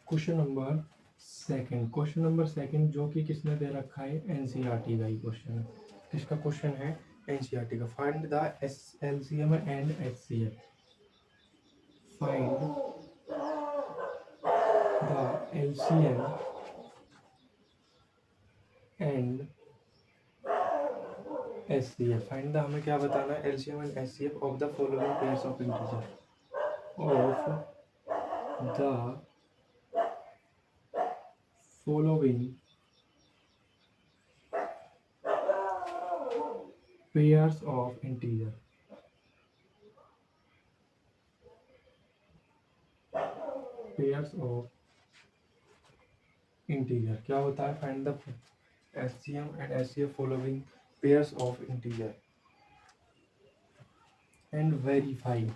क्वेश्चन नंबर 2 जो कि किसने दे रखा है, एनसीईआरटी का ही क्वेश्चन है। किसका क्वेश्चन है, एनसीईआरटी का। Find the LCM and HCF. Find the LCM and HCF. Find the, हमें क्या बताना है, LCM and HCF of the following pairs of integer, of the following pairs of integer. Pairs of integer क्या होता है, find the HCM and HCF following pairs of integer and verify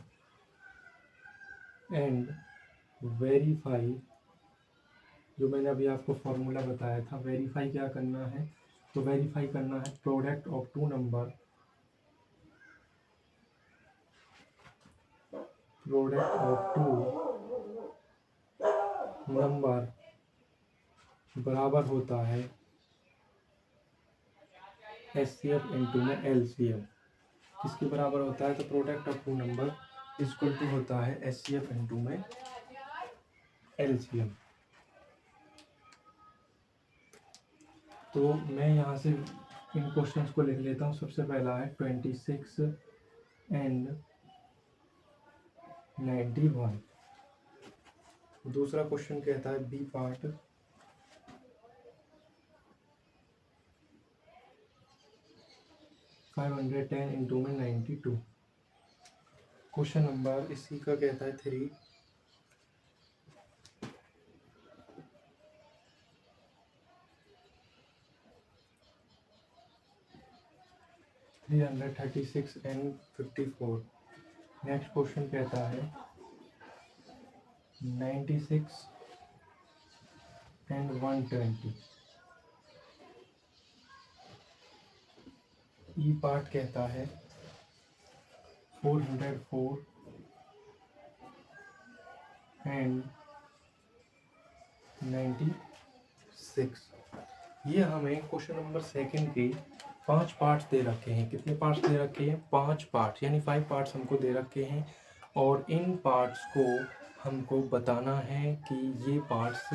जो मैंने अभी आपको फॉर्मूला बताया था। वेरीफाई क्या करना है, तो वेरीफाई करना है product of two number, product of two number बराबर होता है HCF इंटू में LCM। किसके बराबर होता है? तो product of two number equal to होता है HCF इंटू में LCM। तो मैं यहाँ से इन क्वेश्चंस को लिख लेता हूँ। सबसे पहला है 26 एंड 91। दूसरा क्वेश्चन कहता है बी पार्ट 510 इंटू में 92। क्वेश्चन नंबर इसी का कहता है 336 एंड 54। नेक्स्ट क्वेश्चन कहता है 96 एंड 120। ई पार्ट कहता है 404 एंड 96। ये हमें क्वेश्चन नंबर सेकंड के 5 पार्ट्स दे रखे हैं। कितने पार्ट्स दे रखे हैं? 5 पार्ट्स, यानी 5 पार्ट्स हमको दे रखे हैं। और इन पार्ट्स को हमको बताना है कि ये पार्ट्स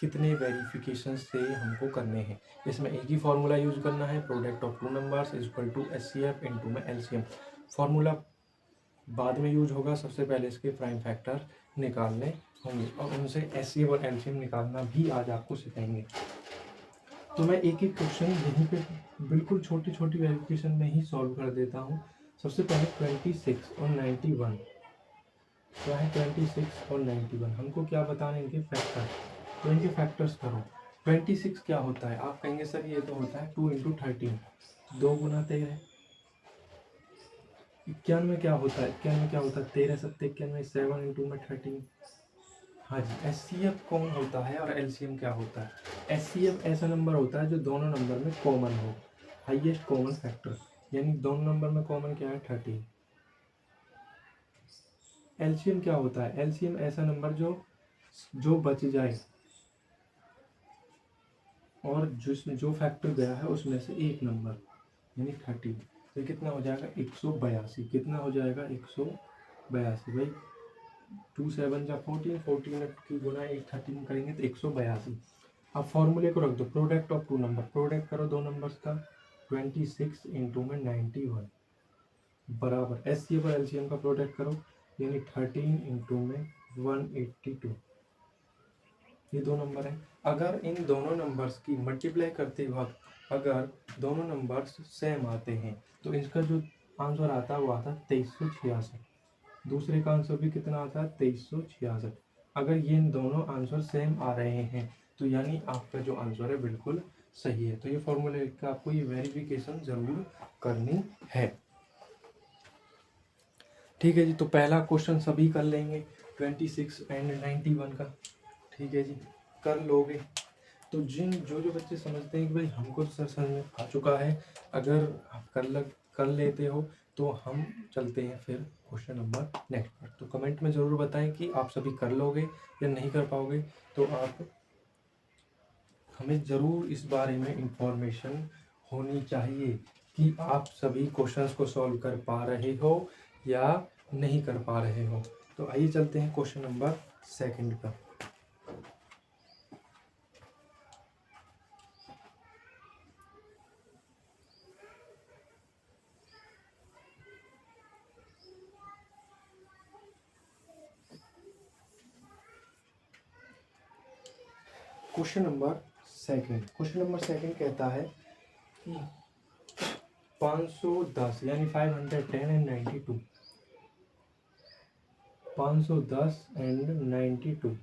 कितने वेरिफिकेशन से हमको करने हैं। इसमें एक ही फार्मूला यूज करना है, product of two numbers equal to HCF into में LCM। फार्मूला बाद में यूज होगा, सबसे पहले इसके प्राइम फैक्टर निकालने होंगे और उनसे HCF और LCM निकालना भी आज आपको सिखाएंगे। तो मैं एक एक क्वेश्चन यहीं पे बिल्कुल छोटी छोटी वेरिफिकेशन में ही सॉल्व कर देता हूँ। सबसे पहले 26 और 91। क्या है 26 और 91? हमको क्या बताना है? इनके फैक्टर। तो इनके फैक्टर्स करो। 26 क्या होता है? आप कहेंगे सर ये तो होता है 2 इंटू 13, 2 गुना 13। 91 क्या होता है? 91 क्या होता है? 13 सत्ते 91, 7 इंटू में 13। हाँ जी, HCF कौन होता है और LCM क्या होता है? HCF ऐसा नंबर होता है जो दोनों नंबर में कॉमन हो, हाईएस्ट कॉमन फैक्टर, यानी दोनों नंबर में कॉमन क्या है? 13। LCM क्या होता है? LCM ऐसा नंबर जो बच जाए और जो फैक्टर गया है उसमें से एक नंबर, यानी 30। तो कितना हो जाएगा? 182। कितना हो जाएगा? 182। भाई 2 7 जा 14, 14 की गुना 13 करेंगे तो 182। अब फॉर्मूले को रख दो, product of two number, product करो दो नंबर्स का, 26 इंटू में 91 बराबर HCF और LCM का प्रोडक्ट करो, यानी 13 इंटू में 182। ये दो नंबर है। अगर इन दोनों नंबर्स की मल्टीप्लाई करते वक्त अगर दोनों नंबर्स सेम आते हैं तो इसका जो आंसर आता है वो आता है 2366। दूसरे का आंसर भी कितना आता है? 2366। अगर ये दोनों आंसर सेम आ रहे हैं तो यानी आपका जो आंसर है बिल्कुल सही है। तो ये फॉर्मूले का आपको ये वेरिफिकेशन जरूर करनी है। ठीक है जी, तो पहला क्वेश्चन सभी कर लेंगे 26 एंड 91 का। ठीक है जी, कर लोगे। तो जो जो बच्चे समझते हैं कि भाई हमको सर समझ में आ चुका है, अगर आप कर लेते हो तो हम चलते हैं फिर क्वेश्चन नंबर नेक्स्ट पर। तो कमेंट में ज़रूर बताएं कि आप सभी कर लोगे या नहीं कर पाओगे। तो आप हमें ज़रूर इस बारे में इंफॉर्मेशन होनी चाहिए कि आप सभी क्वेश्चंस को सॉल्व कर पा रहे हो या नहीं कर पा रहे हो। तो आइए चलते हैं क्वेश्चन नंबर सेकंड पर। क्वेश्चन नंबर सेकंड कहता है कि 510 यानी 510 एंड 92, 510 एंड 92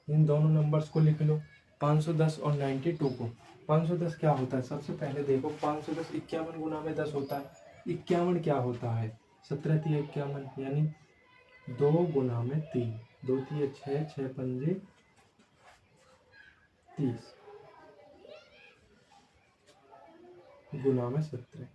इन दोनों नंबर्स को लिख लो। 510 और 92 को, 510 क्या होता है? सबसे पहले देखो 510 51 गुना में 10 होता है। 51 क्या होता है? 17 3 51, यानी 2 गुना में 3, 2 3 6, 6 पंजे 30। गुना में 17।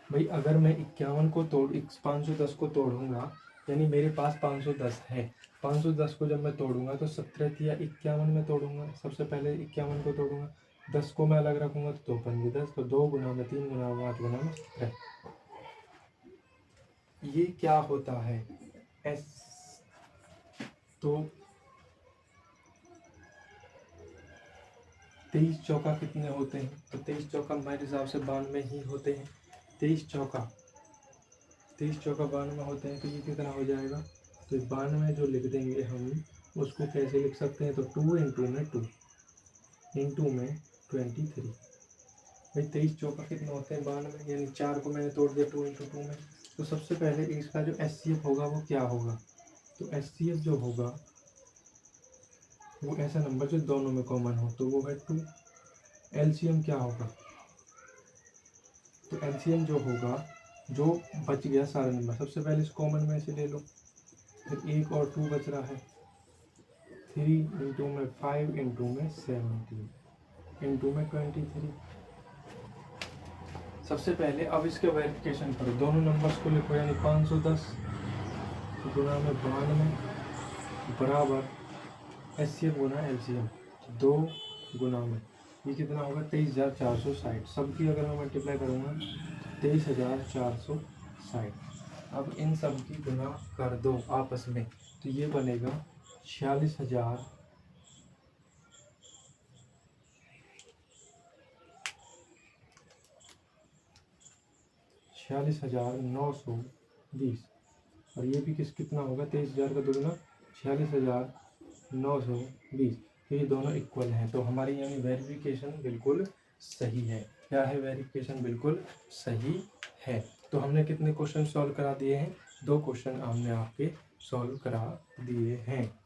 भाई अगर मैं 51 को 510 को तोड़ूंगा, यानी मेरे पास 510 है, 510 को जब मैं तोड़ूंगा तो 17 या 51 में तोड़ूंगा। सबसे पहले 51 को तोड़ूंगा, 10 को मैं अलग रखूंगा तो 2 पंजे 10, तो 2 गुना में 3 गुना में 8 गुना में 17। ये क्या होता है एस, तो 23 चौका कितने होते हैं? तो 23 चौका मेरे हिसाब से 92 ही होते हैं। 23 चौका 92 होते हैं, तो ये कितना हो जाएगा? तो 92 जो लिख देंगे हम, उसको कैसे लिख सकते हैं? तो 2 इंटू में 2 इंटू में 23। भाई 23 चौका कितने होते हैं? 92, यानी 4 को मैंने तोड़ दिया 2 इंटू 2 में। तो सबसे पहले इसका जो HCF होगा वो क्या होगा? तो HCF जो होगा वो ऐसा नंबर जो दोनों में कॉमन हो, तो वो है 2। LCM क्या होगा? तो LCM जो होगा, जो बच गया सारा नंबर, सबसे पहले इस कॉमन में से ले लो, फिर 1 और 2 बच रहा है, 3 इंटू में 5 इंटू में 17 इंटू में 23। सबसे पहले अब इसके वेरिफिकेशन करो, दोनों नंबर्स को लिखो, यानी 510 गुना में 92 बराबर HCF गुना LCM 2 गुना में, ये कितना होगा? 23,460। सबकी अगर मैं मल्टीप्लाई करूँगा 23,460। अब इन सब की गुना कर दो आपस में, तो ये बनेगा 46,000 46,920। और ये भी कितना होगा? 23,000 का दुगना 46,920। तो ये दोनों इक्वल हैं, तो हमारी यानी वेरिफिकेशन बिल्कुल सही है। क्या है? वेरिफिकेशन बिल्कुल सही है। तो हमने कितने क्वेश्चन सॉल्व करा दिए हैं? 2 क्वेश्चन हमने आपके सॉल्व करा दिए हैं।